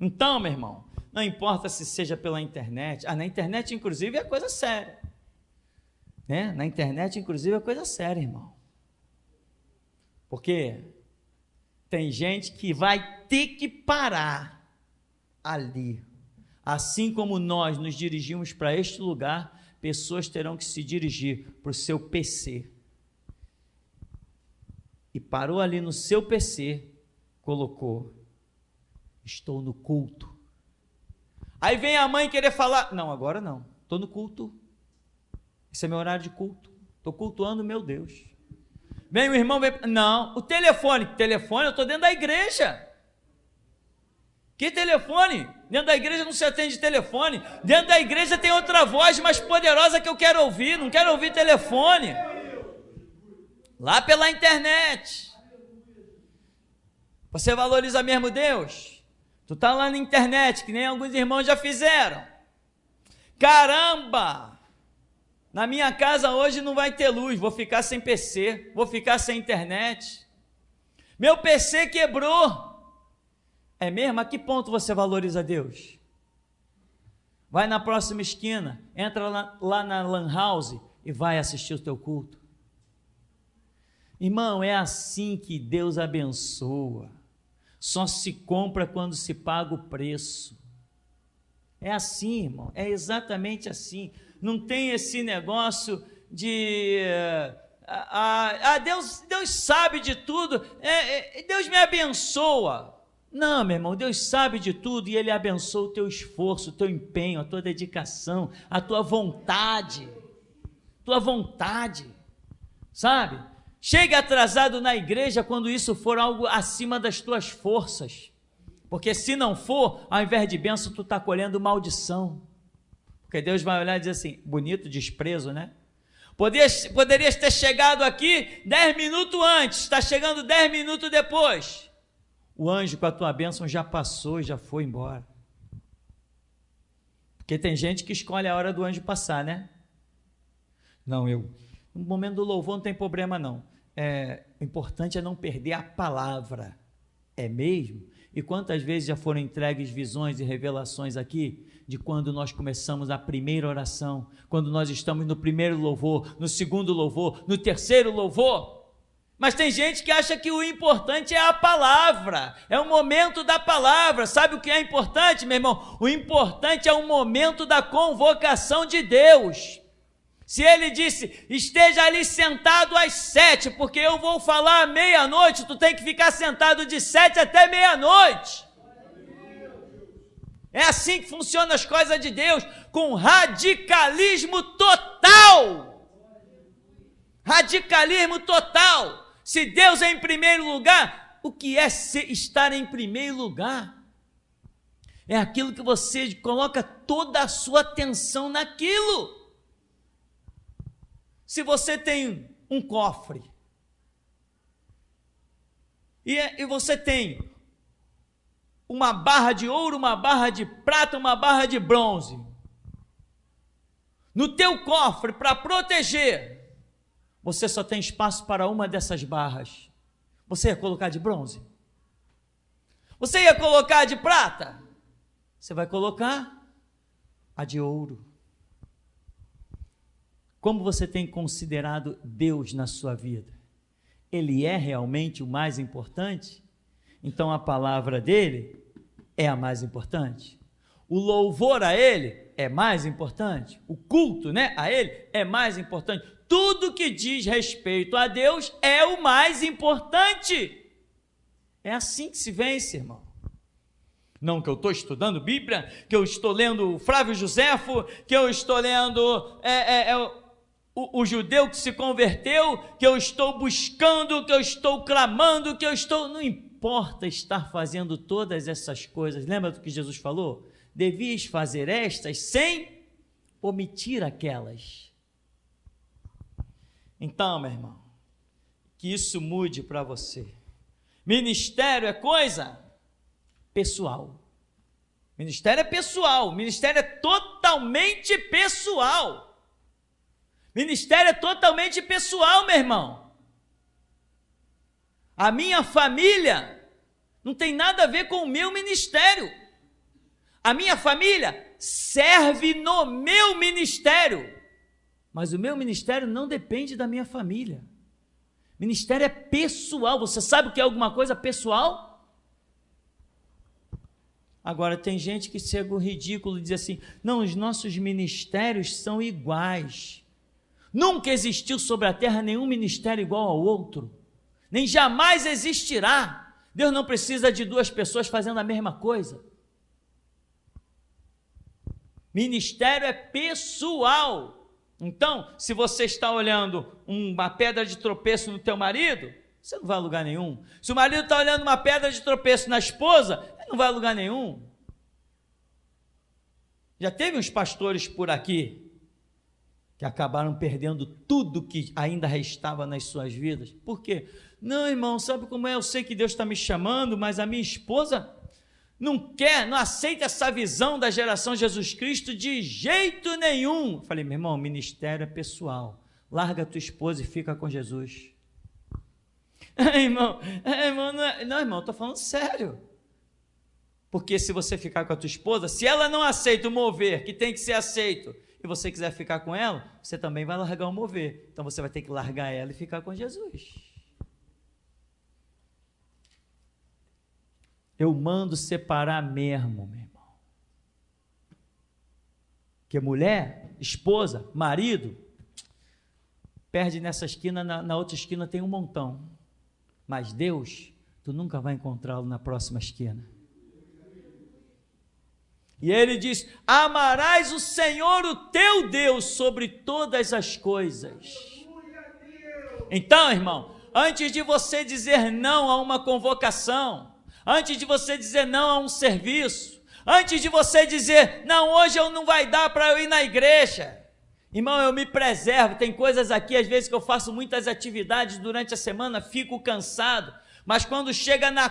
[SPEAKER 2] Então, meu irmão, não importa se seja pela internet, na internet inclusive é coisa séria, né? Na internet inclusive é coisa séria, irmão, porque tem gente que vai ter que parar ali, assim como nós nos dirigimos para este lugar, pessoas terão que se dirigir para o seu PC, e parou ali no seu PC, colocou, estou no culto. Aí vem a mãe querer falar, não, agora não, estou no culto, esse é meu horário de culto, estou cultuando meu Deus. Vem o irmão, não, o telefone, eu estou dentro da igreja. Que telefone? Dentro da igreja não se atende telefone, dentro da igreja tem outra voz mais poderosa que eu quero ouvir, não quero ouvir telefone, lá pela internet. Você valoriza mesmo Deus? Tu está lá na internet, que nem alguns irmãos já fizeram. Caramba! Na minha casa hoje não vai ter luz, vou ficar sem PC, vou ficar sem internet. Meu PC quebrou. É mesmo? A que ponto você valoriza Deus? Vai na próxima esquina, entra lá na Lan House e vai assistir o teu culto. Irmão, é assim que Deus abençoa. Só se compra quando se paga o preço. É assim, irmão, é exatamente assim. Não tem esse negócio de Deus sabe de tudo, Deus me abençoa. Não, meu irmão, Deus sabe de tudo e Ele abençoa o teu esforço, o teu empenho, a tua dedicação, a tua vontade, sabe? Chegue atrasado na igreja quando isso for algo acima das tuas forças, porque se não for, ao invés de bênção, tu está colhendo maldição, porque Deus vai olhar e dizer assim, bonito desprezo, né? Poderias ter chegado aqui 10 minutos antes, está chegando 10 minutos depois, o anjo com a tua bênção já passou, já foi embora, porque tem gente que escolhe a hora do anjo passar, né? Não, no momento do louvor não tem problema não, o importante é não perder a palavra, é mesmo? E quantas vezes já foram entregues visões e revelações aqui, de quando nós começamos a primeira oração, quando nós estamos no primeiro louvor, no segundo louvor, no terceiro louvor, mas tem gente que acha que o importante é a palavra, é o momento da palavra. Sabe o que é importante, meu irmão? O importante é o momento da convocação de Deus. Se Ele disse, esteja ali sentado às 7, porque eu vou falar à meia-noite, tu tem que ficar sentado de 7 até meia-noite. É assim que funcionam as coisas de Deus, com radicalismo total. Radicalismo total. Se Deus é em primeiro lugar, o que é estar em primeiro lugar? É aquilo que você coloca toda a sua atenção naquilo. Se você tem um cofre e você tem uma barra de ouro, uma barra de prata, uma barra de bronze, no teu cofre, para proteger, você só tem espaço para uma dessas barras. Você ia colocar de bronze? Você ia colocar de prata? Você vai colocar a de ouro. Como você tem considerado Deus na sua vida? Ele é realmente o mais importante? Então a palavra dele é a mais importante? O louvor a ele é mais importante? O culto, a ele é mais importante? Tudo que diz respeito a Deus é o mais importante. É assim que se vence, irmão. Não que eu estou estudando Bíblia, que eu estou lendo Flávio Josefo, que eu estou lendo o judeu que se converteu, que eu estou buscando, que eu estou clamando, que eu estou... Não importa estar fazendo todas essas coisas. Lembra do que Jesus falou? Devias fazer estas sem omitir aquelas. Então, meu irmão, que isso mude para você. Ministério é coisa pessoal. Ministério é pessoal. Ministério é totalmente pessoal. Ministério é totalmente pessoal, meu irmão. A minha família não tem nada a ver com o meu ministério. A minha família serve no meu ministério. Mas o meu ministério não depende da minha família. Ministério é pessoal. Você sabe o que é alguma coisa pessoal? Agora tem gente que chega o ridículo e diz assim, não, os nossos ministérios são iguais. Nunca existiu sobre a terra nenhum ministério igual ao outro. Nem jamais existirá. Deus não precisa de duas pessoas fazendo a mesma coisa. Ministério é pessoal. Então, se você está olhando uma pedra de tropeço no teu marido, você não vai a lugar nenhum. Se o marido está olhando uma pedra de tropeço na esposa, ele não vai a lugar nenhum. Já teve uns pastores por aqui que acabaram perdendo tudo que ainda restava nas suas vidas. Por quê? Não, irmão, sabe como é? Eu sei que Deus está me chamando, mas a minha esposa não aceita essa visão da geração Jesus Cristo de jeito nenhum. Falei, meu irmão, ministério é pessoal. Larga a tua esposa e fica com Jesus. Irmão, não, irmão, estou falando sério. Porque se você ficar com a tua esposa, se ela não aceita o mover que tem que ser aceito, e você quiser ficar com ela, você também vai largar o mover. Então você vai ter que largar ela e ficar com Jesus. Eu mando separar mesmo, meu irmão. Porque mulher, esposa, marido, perde nessa esquina, na outra esquina tem um montão. Mas Deus, tu nunca vai encontrá-lo na próxima esquina. E ele diz: amarás o Senhor, o teu Deus, sobre todas as coisas. Então, irmão, antes de você dizer não a uma convocação, antes de você dizer não a um serviço, antes de você dizer, não, hoje eu não vai dar para eu ir na igreja, irmão, eu me preservo. Tem coisas aqui, às vezes, que eu faço muitas atividades durante a semana, fico cansado, mas quando chega na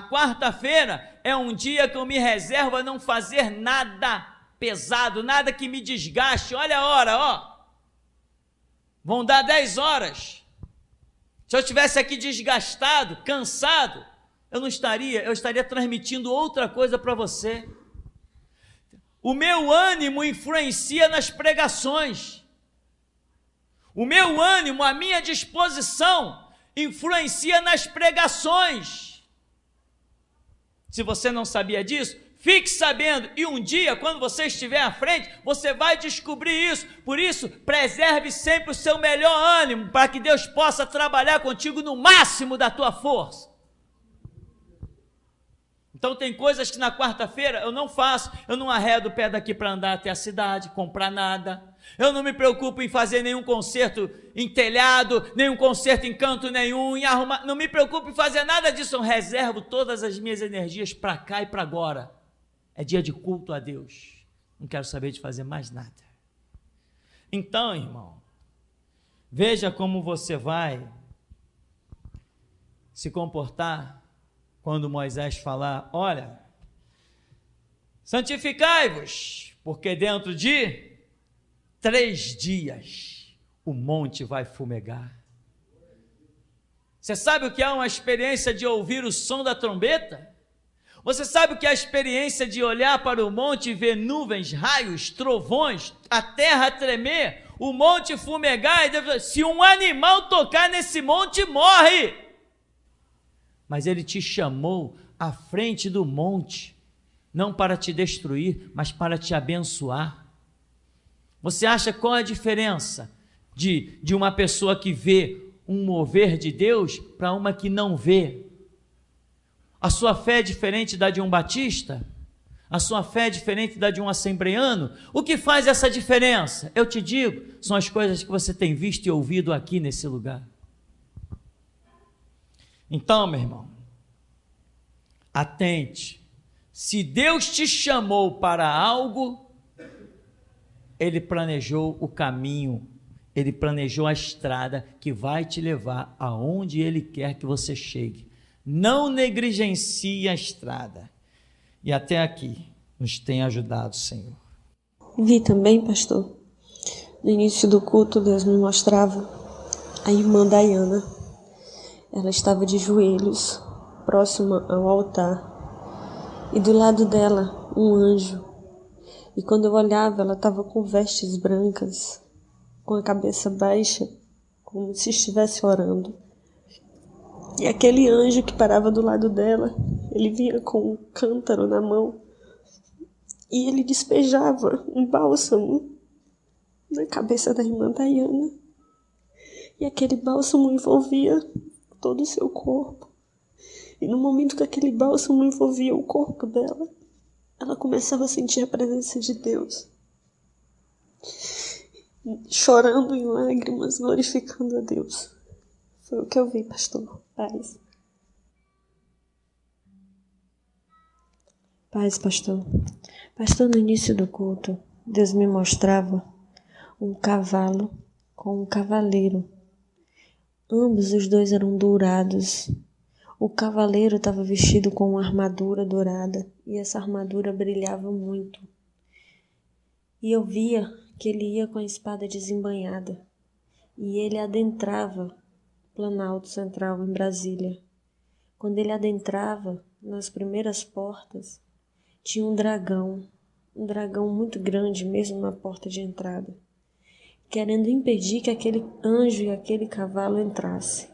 [SPEAKER 2] quarta-feira, é um dia que eu me reservo a não fazer nada pesado, nada que me desgaste. Olha a hora, ó, vão dar 10 horas, se eu estivesse aqui desgastado, cansado, eu estaria transmitindo outra coisa para você. O meu ânimo influencia nas pregações, o meu ânimo, a minha disposição influencia nas pregações. Se você não sabia disso, fique sabendo, e um dia, quando você estiver à frente, você vai descobrir isso. Por isso, preserve sempre o seu melhor ânimo, para que Deus possa trabalhar contigo no máximo da tua força. Então tem coisas que na quarta-feira eu não faço, eu não arredo o pé daqui para andar até a cidade, comprar nada, eu não me preocupo em fazer nenhum concerto em telhado, nenhum concerto em canto nenhum, em arrumar, não me preocupo em fazer nada disso, eu reservo todas as minhas energias para cá e para agora. É dia de culto a Deus, não quero saber de fazer mais nada. Então, irmão, veja como você vai se comportar quando Moisés falar: olha, santificai-vos, porque dentro de 3 dias o monte vai fumegar. Você sabe o que é uma experiência de ouvir o som da trombeta? Você sabe o que é a experiência de olhar para o monte e ver nuvens, raios, trovões, a terra tremer, o monte fumegar? E se um animal tocar nesse monte, morre. Mas ele te chamou à frente do monte, não para te destruir, mas para te abençoar. Você acha qual a diferença de uma pessoa que vê um mover de Deus para uma que não vê? A sua fé é diferente da de um batista? A sua fé é diferente da de um assembleano? O que faz essa diferença? Eu te digo, são as coisas que você tem visto e ouvido aqui nesse lugar. Então, meu irmão, atente. Se Deus te chamou para algo, Ele planejou o caminho, Ele planejou a estrada que vai te levar aonde Ele quer que você chegue. Não negligencie a estrada. E até aqui nos tem ajudado, Senhor.
[SPEAKER 3] Vi também, pastor, no início do culto, Deus me mostrava a irmã Dayana. Ela estava de joelhos, próxima ao altar, e do lado dela um anjo. E quando eu olhava, ela estava com vestes brancas, com a cabeça baixa, como se estivesse orando. E aquele anjo que parava do lado dela, ele vinha com um cântaro na mão, e ele despejava um bálsamo na cabeça da irmã Dayana. E aquele bálsamo envolvia todo o seu corpo. E no momento que aquele bálsamo envolvia o corpo dela, ela começava a sentir a presença de Deus, chorando em lágrimas, glorificando a Deus. Foi o que eu vi, pastor. Paz. Paz, pastor. Pastor, no início do culto, Deus me mostrava um cavalo com um cavaleiro. Ambos os dois eram dourados. O cavaleiro estava vestido com uma armadura dourada e essa armadura brilhava muito. E eu via que ele ia com a espada desembainhada e ele adentrava o Planalto Central em Brasília. Quando ele adentrava, nas primeiras portas, tinha um dragão um dragão muito grande mesmo na porta de entrada, querendo impedir que aquele anjo e aquele cavalo entrassem.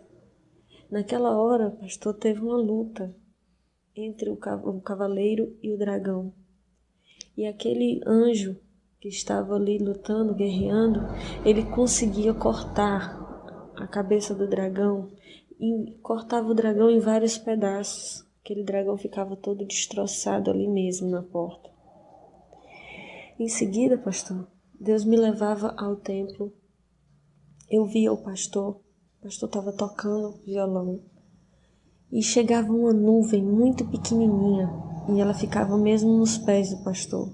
[SPEAKER 3] Naquela hora, pastor, teve uma luta entre o cavaleiro e o dragão. E aquele anjo que estava ali lutando, guerreando, ele conseguia cortar a cabeça do dragão e cortava o dragão em vários pedaços. Aquele dragão ficava todo destroçado ali mesmo na porta. Em seguida, pastor, Deus me levava ao templo. Eu via o pastor estava tocando violão. E chegava uma nuvem muito pequenininha e ela ficava mesmo nos pés do pastor.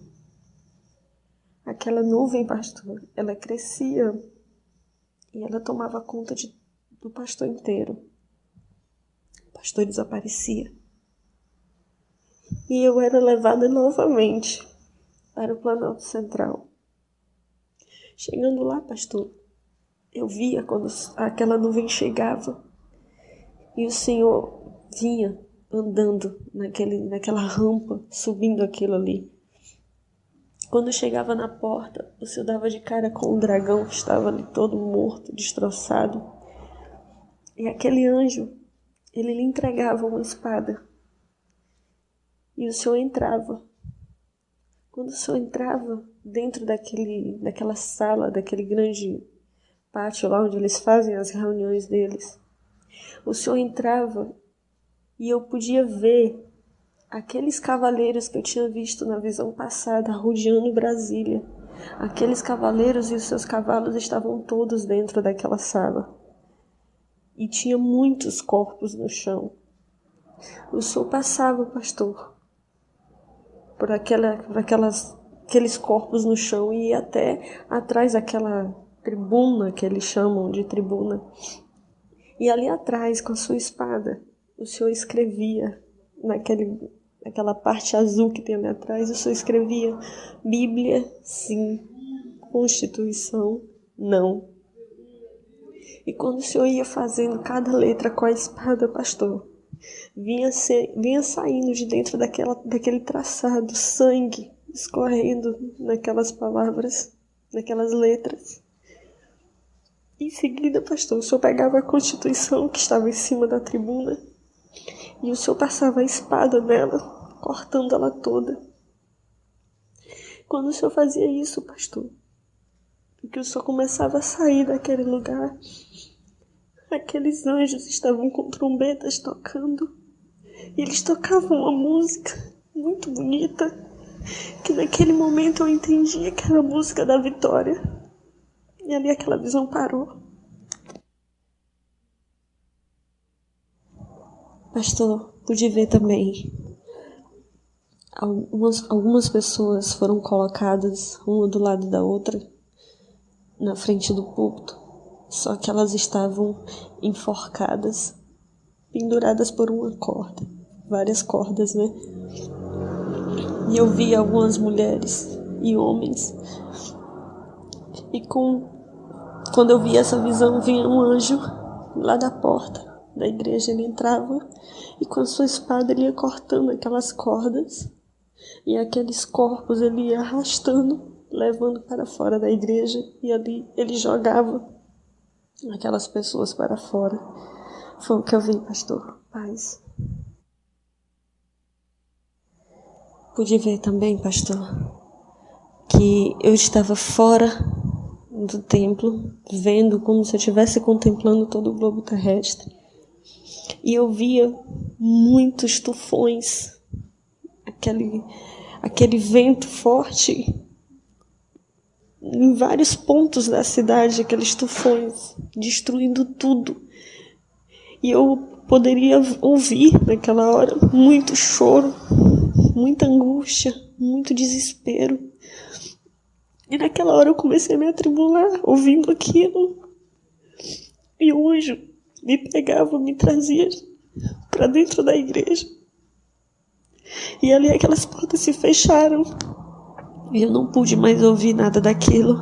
[SPEAKER 3] Aquela nuvem, pastor, ela crescia e ela tomava conta do pastor inteiro. O pastor desaparecia. E eu era levada novamente para o Planalto Central. Chegando lá, pastor, eu via quando aquela nuvem chegava e o Senhor vinha andando naquela rampa, subindo aquilo ali. Quando chegava na porta, o Senhor dava de cara com o dragão que estava ali todo morto, destroçado. E aquele anjo, ele lhe entregava uma espada. E o Senhor entrava. Quando o Senhor entrava dentro daquela sala, daquele grande pátio lá onde eles fazem as reuniões deles, o Senhor entrava e eu podia ver aqueles cavaleiros que eu tinha visto na visão passada rodeando Brasília. Aqueles cavaleiros e os seus cavalos estavam todos dentro daquela sala. E tinha muitos corpos no chão. O Senhor passava, pastor, por aqueles corpos no chão e ia até atrás daquela tribuna que eles chamam de tribuna. E ali atrás, com a sua espada, o Senhor escrevia naquela parte azul que tem ali atrás, o Senhor escrevia: Bíblia, sim. Constituição, não. E quando o Senhor ia fazendo cada letra com a espada, pastor, vinha saindo de dentro daquele traçado, sangue escorrendo naquelas palavras, naquelas letras. Em seguida, pastor, o Senhor pegava a Constituição que estava em cima da tribuna e o Senhor passava a espada nela, cortando ela toda. Quando o Senhor fazia isso, pastor, que o Senhor começava a sair daquele lugar, aqueles anjos estavam com trombetas tocando. E eles tocavam uma música muito bonita, que naquele momento eu entendia que era a música da vitória. E ali aquela visão parou. Pastor, pude ver também. Algumas pessoas foram colocadas uma do lado da outra na frente do púlpito, só que elas estavam enforcadas, penduradas por uma corda, várias cordas, né? E eu vi algumas mulheres e homens, e quando eu vi essa visão, vinha um anjo lá da porta da igreja. Ele entrava e com a sua espada ele ia cortando aquelas cordas, e aqueles corpos ele ia arrastando, levando para fora da igreja, e ali ele jogava aquelas pessoas para fora. Foi o que eu vi, pastor. Paz. Pude ver também, pastor, que eu estava fora do templo, vendo como se eu estivesse contemplando todo o globo terrestre. E eu via muitos tufões, aquele vento forte em vários pontos da cidade, aqueles tufões destruindo tudo. E eu poderia ouvir naquela hora muito choro, muita angústia, muito desespero. E naquela hora eu comecei a me atribular ouvindo aquilo. E o anjo me pegava, me trazia para dentro da igreja. E ali aquelas portas se fecharam. E eu não pude mais ouvir nada daquilo.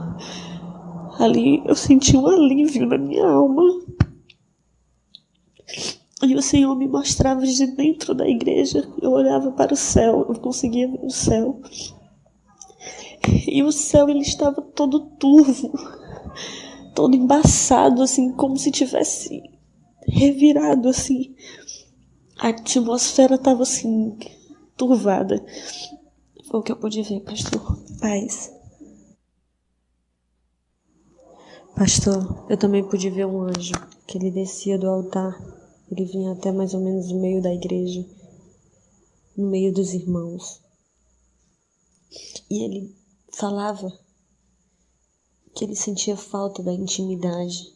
[SPEAKER 3] Ali eu senti um alívio na minha alma. E o Senhor me mostrava de dentro da igreja. Eu olhava para o céu, eu conseguia ver o céu. E o céu, ele estava todo turvo, todo embaçado, assim, como se tivesse revirado, assim. A atmosfera estava, assim, turvada. Foi o que eu pude ver, pastor. Paz. Pastor, eu também pude ver um anjo, que ele descia do altar. Ele vinha até mais ou menos no meio da igreja, no meio dos irmãos. E ele falava que ele sentia falta da intimidade.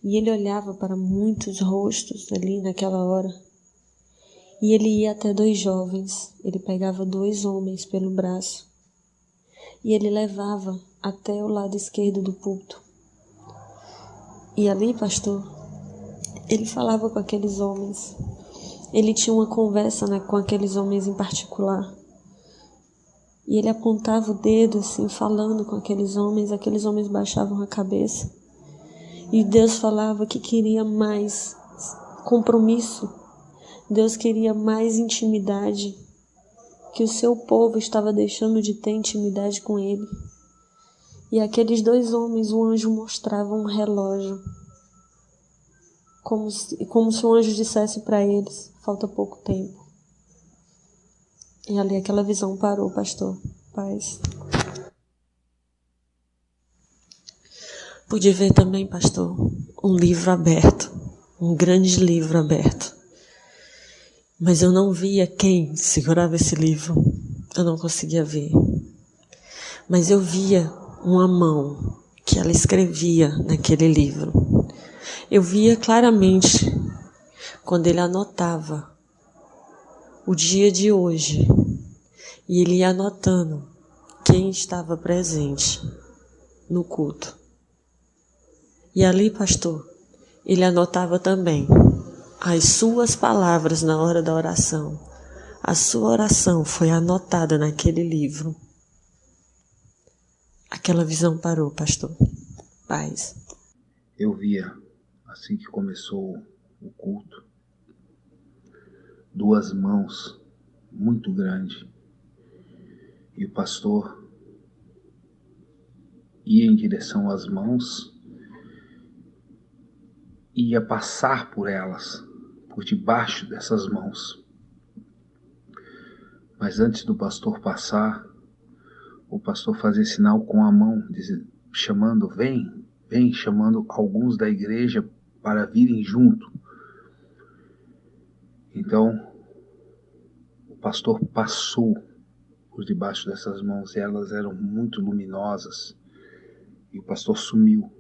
[SPEAKER 3] E ele olhava para muitos rostos ali naquela hora. E ele ia até 2 jovens. Ele pegava 2 homens pelo braço. E ele levava até o lado esquerdo do púlpito. E ali, pastor, ele falava com aqueles homens. Ele tinha uma conversa, né, com aqueles homens em particular. E ele apontava o dedo, assim, falando com aqueles homens baixavam a cabeça. E Deus falava que queria mais compromisso. Deus queria mais intimidade. Que o seu povo estava deixando de ter intimidade com ele. E aqueles 2 homens, o anjo mostrava um relógio. Como se o anjo dissesse para eles, falta pouco tempo. E ali aquela visão parou, pastor. Paz. Pude ver também, pastor, um livro aberto. Um grande livro aberto. Mas eu não via quem segurava esse livro. Eu não conseguia ver. Mas eu via uma mão que ela escrevia naquele livro. Eu via claramente quando ele anotava o dia de hoje. E ele ia anotando quem estava presente no culto. E ali, pastor, ele anotava também as suas palavras na hora da oração. A sua oração foi anotada naquele livro. Aquela visão parou, pastor. Paz.
[SPEAKER 4] Eu via, assim que começou o culto, 2 mãos muito grandes. E o pastor ia em direção às mãos, ia passar por elas, por debaixo dessas mãos. Mas antes do pastor passar, o pastor fazia sinal com a mão, chamando, vem, chamando alguns da igreja para virem junto. Então, o pastor passou por debaixo dessas mãos e elas eram muito luminosas. E o pastor sumiu.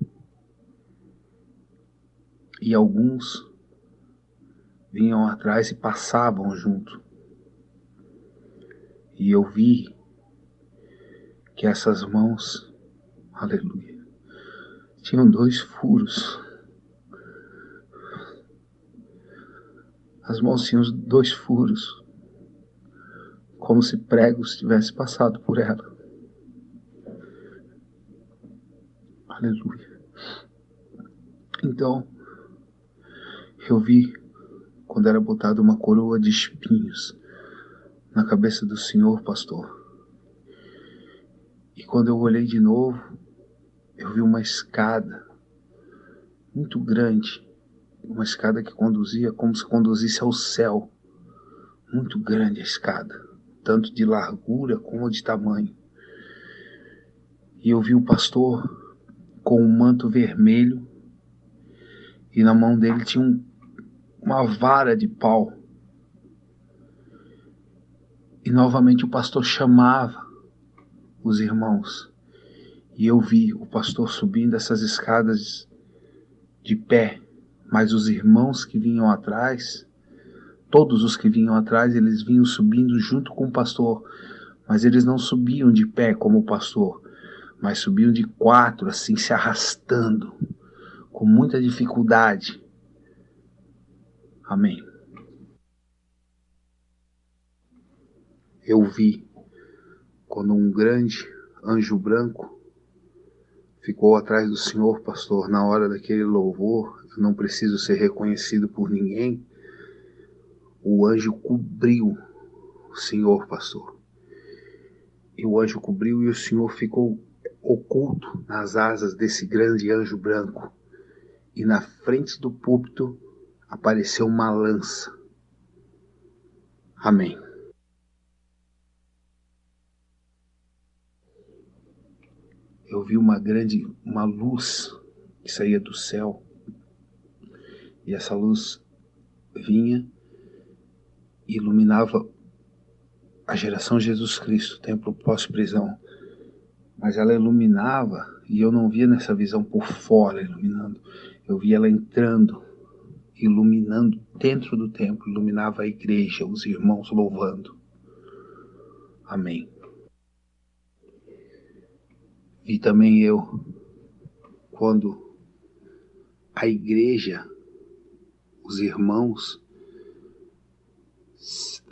[SPEAKER 4] E alguns vinham atrás e passavam junto. E eu vi que essas mãos, aleluia, tinham 2 furos. As mãos tinham 2 furos, como se pregos tivessem passado por ela. Aleluia. Então, eu vi quando era botada uma coroa de espinhos na cabeça do Senhor, pastor. E quando eu olhei de novo, eu vi uma escada muito grande. Uma escada que conduzia como se conduzisse ao céu. Muito grande a escada, tanto de largura como de tamanho. E eu vi o pastor com um manto vermelho e na mão dele tinha uma vara de pau. E novamente o pastor chamava os irmãos. E eu vi o pastor subindo essas escadas de pé. Mas os irmãos que vinham atrás, todos os que vinham atrás, eles vinham subindo junto com o pastor. Mas eles não subiam de pé como o pastor, mas subiam de 4, assim, se arrastando, com muita dificuldade. Amém. Eu vi quando um grande anjo branco ficou atrás do Senhor, pastor, na hora daquele louvor. Eu não preciso ser reconhecido por ninguém. O anjo cobriu o Senhor, pastor. E o anjo cobriu e o Senhor ficou oculto nas asas desse grande anjo branco. E na frente do púlpito apareceu uma lança. Amém. Eu vi uma luz que saía do céu. E essa luz vinha e iluminava a geração Jesus Cristo, templo pós-prisão. Mas ela iluminava, e eu não via nessa visão por fora iluminando. Eu via ela entrando, iluminando dentro do templo, iluminava a igreja, os irmãos louvando. Amém. E também eu, quando a igreja, os irmãos,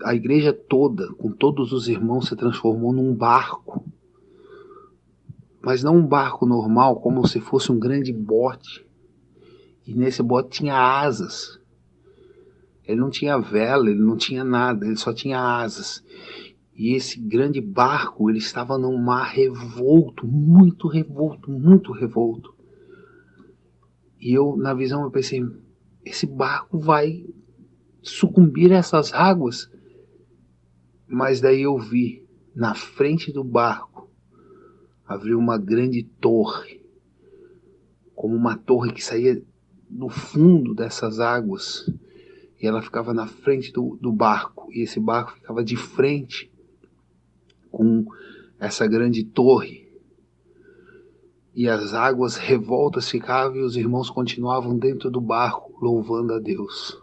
[SPEAKER 4] a igreja toda, com todos os irmãos, se transformou num barco. Mas não um barco normal, como se fosse um grande bote. E nesse bote tinha asas. Ele não tinha vela, ele não tinha nada, ele só tinha asas. E esse grande barco, ele estava num mar revolto, muito revolto, muito revolto. E eu, na visão, eu pensei, esse barco vai sucumbir a essas águas. Mas daí eu vi, na frente do barco, abriu uma grande torre, como uma torre que saía do fundo dessas águas. E ela ficava na frente do barco, e esse barco ficava de frente com essa grande torre. E as águas revoltas ficavam e os irmãos continuavam dentro do barco, louvando a Deus.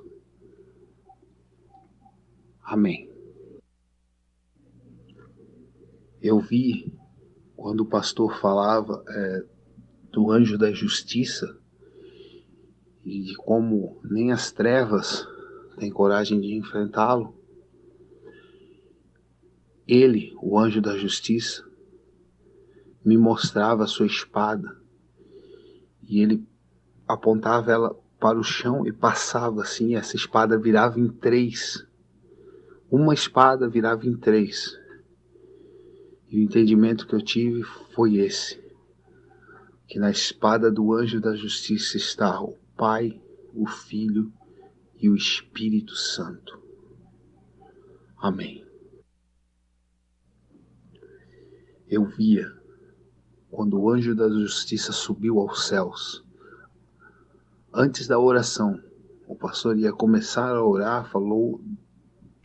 [SPEAKER 4] Amém. Eu vi, quando o pastor falava do anjo da justiça, e de como nem as trevas têm coragem de enfrentá-lo, ele, o anjo da justiça, me mostrava a sua espada, e ele apontava ela para o chão e passava assim, essa espada virava em 3. Uma espada virava em 3. E o entendimento que eu tive foi esse, que na espada do anjo da justiça está o Pai, o Filho e o Espírito Santo. Amém. Eu via, quando o anjo da justiça subiu aos céus, antes da oração, o pastor ia começar a orar, falou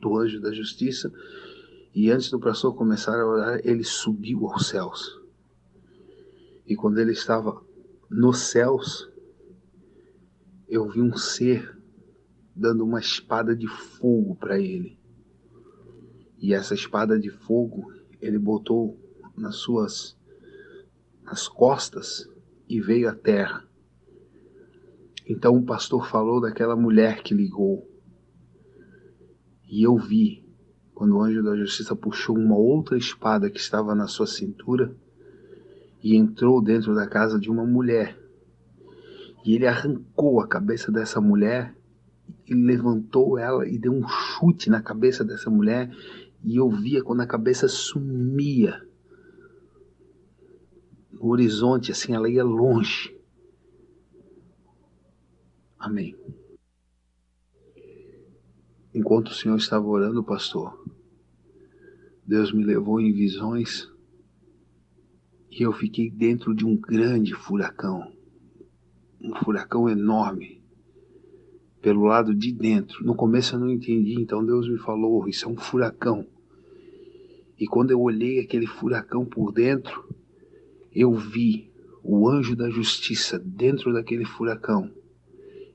[SPEAKER 4] do anjo da justiça, e antes do pastor começar a orar, ele subiu aos céus. E quando ele estava nos céus, eu vi um ser dando uma espada de fogo para ele. E essa espada de fogo, ele botou nas costas e veio à terra. Então o pastor falou daquela mulher que ligou. E eu vi, quando o anjo da justiça puxou uma outra espada que estava na sua cintura e entrou dentro da casa de uma mulher. E ele arrancou a cabeça dessa mulher e levantou ela e deu um chute na cabeça dessa mulher. E eu via quando a cabeça sumia no horizonte, assim, ela ia longe. Amém. Enquanto o Senhor estava orando, pastor, Deus me levou em visões e eu fiquei dentro de um grande furacão. Um furacão enorme. Pelo lado de dentro. No começo eu não entendi, então Deus me falou, isso é um furacão. E quando eu olhei aquele furacão por dentro, eu vi o anjo da justiça dentro daquele furacão.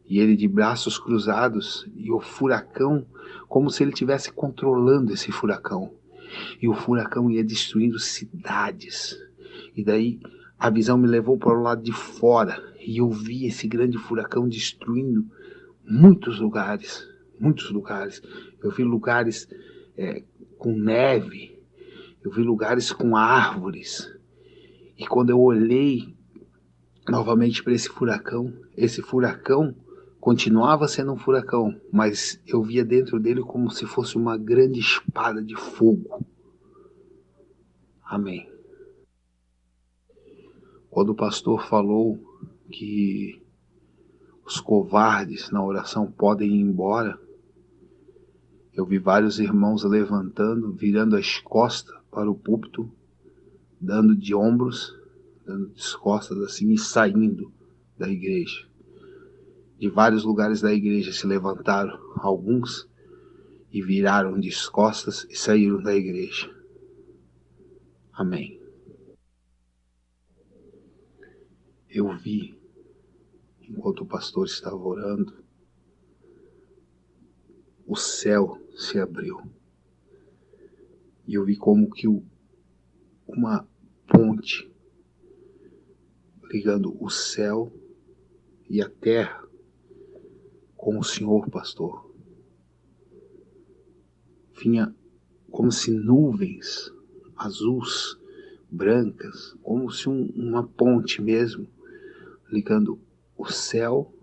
[SPEAKER 4] E ele de braços cruzados, e o furacão, como se ele estivesse controlando esse furacão. E o furacão ia destruindo cidades. E daí a visão me levou para o lado de fora. E eu vi esse grande furacão destruindo muitos lugares. Muitos lugares. Eu vi lugares com neve. Eu vi lugares com árvores. E quando eu olhei novamente para esse furacão continuava sendo um furacão, mas eu via dentro dele como se fosse uma grande espada de fogo. Amém. Quando o pastor falou que os covardes na oração podem ir embora, eu vi vários irmãos levantando, virando as costas para o púlpito, dando de ombros, dando de costas assim e saindo da igreja. De vários lugares da igreja se levantaram alguns e viraram de costas e saíram da igreja. Amém. Eu vi, enquanto o pastor estava orando, o céu se abriu. E eu vi como que uma ponte ligando o céu e a terra com o Senhor, pastor. Vinha como se nuvens azuis, brancas, como se uma ponte mesmo, ligando o céu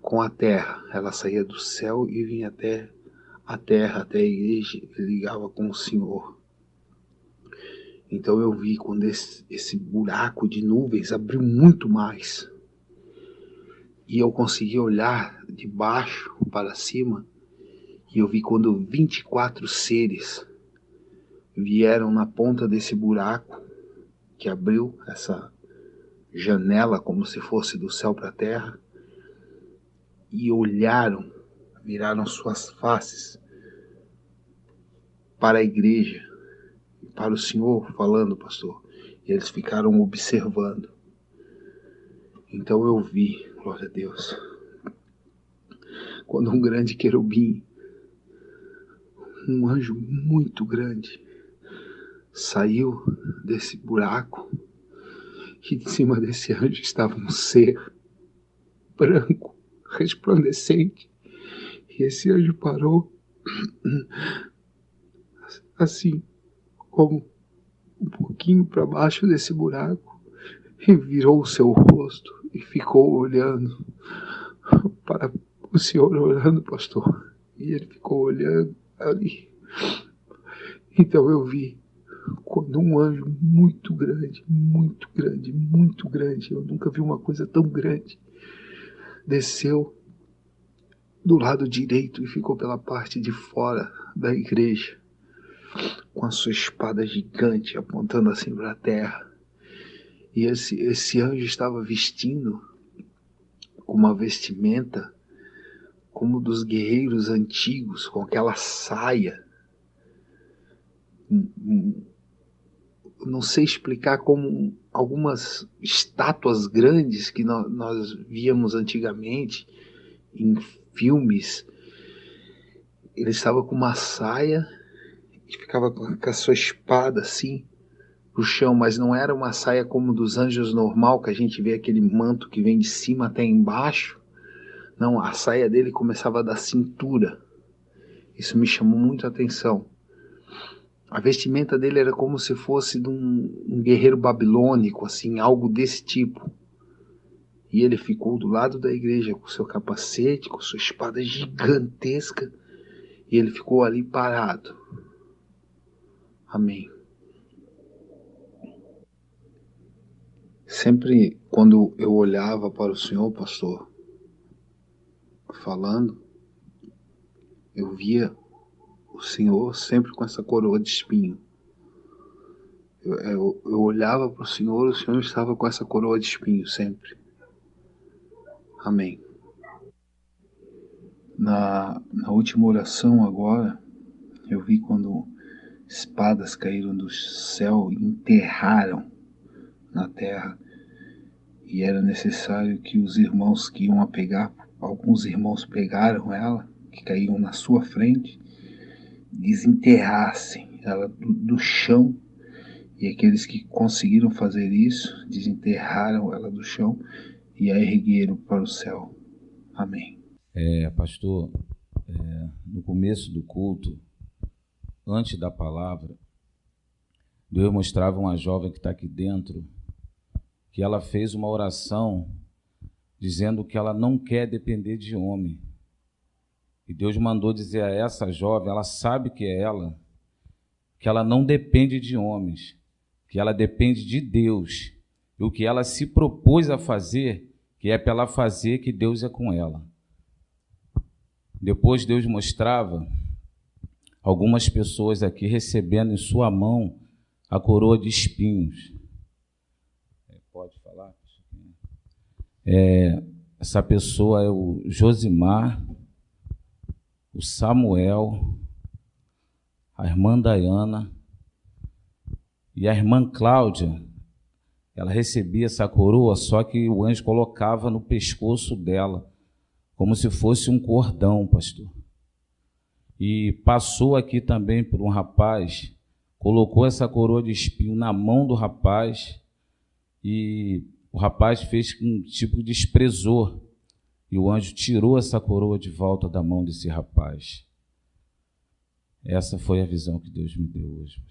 [SPEAKER 4] com a terra. Ela saía do céu e vinha até a terra, até a igreja, e ligava com o Senhor. Então eu vi quando esse buraco de nuvens abriu muito mais. E eu consegui olhar de baixo para cima, e eu vi quando 24 seres vieram na ponta desse buraco, que abriu essa janela como se fosse do céu para a terra, e olharam, viraram suas faces para a igreja, para o Senhor falando, pastor, e eles ficaram observando. Então eu vi, glória a Deus, quando um grande querubim, um anjo muito grande, saiu desse buraco, e em cima desse anjo estava um ser branco, resplandecente, e esse anjo parou assim, como um pouquinho para baixo desse buraco, e virou o seu rosto e ficou olhando para o Senhor, orando, pastor, e ele ficou olhando ali. Então eu vi quando um anjo muito grande, muito grande, muito grande, eu nunca vi uma coisa tão grande, desceu do lado direito e ficou pela parte de fora da igreja, com a sua espada gigante apontando assim para a terra. E esse anjo estava vestindo com uma vestimenta como dos guerreiros antigos, com aquela saia. Não sei explicar, como algumas estátuas grandes que nós víamos antigamente em filmes. Ele estava com uma saia e ficava com a sua espada assim no chão, mas não era uma saia como dos anjos normal, que a gente vê aquele manto que vem de cima até embaixo. Não, a saia dele começava da cintura. Isso me chamou muito a atenção. A vestimenta dele era como se fosse de um guerreiro babilônico, assim, algo desse tipo. E ele ficou do lado da igreja com seu capacete, com sua espada gigantesca, e ele ficou ali parado. Amém. Sempre quando eu olhava para o Senhor, pastor, falando, eu via o Senhor sempre com essa coroa de espinho. Eu olhava para o Senhor estava com essa coroa de espinho sempre. Amém. Na última oração agora, eu vi quando espadas caíram do céu e enterraram na terra, e era necessário que os irmãos que iam a pegar, alguns irmãos pegaram ela, que caíam na sua frente, desenterrassem ela do chão, e aqueles que conseguiram fazer isso, desenterraram ela do chão e a ergueram para o céu. Amém.
[SPEAKER 5] Pastor, no começo do culto, antes da palavra, Deus mostrava uma jovem que está aqui dentro, que ela fez uma oração dizendo que ela não quer depender de homem. E Deus mandou dizer a essa jovem, ela sabe que é ela, que ela não depende de homens, que ela depende de Deus. E o que ela se propôs a fazer, que é para ela fazer, que Deus é com ela. Depois Deus mostrava algumas pessoas aqui recebendo em sua mão a coroa de espinhos. Pode falar? Essa pessoa é o Josimar, o Samuel, a irmã Dayana e a irmã Cláudia. Ela recebia essa coroa, só que o anjo colocava no pescoço dela, como se fosse um cordão, pastor. E passou aqui também por um rapaz, colocou essa coroa de espinho na mão do rapaz, e o rapaz fez um tipo de desprezor, e o anjo tirou essa coroa de volta da mão desse rapaz. Essa foi a visão que Deus me deu hoje, pastor.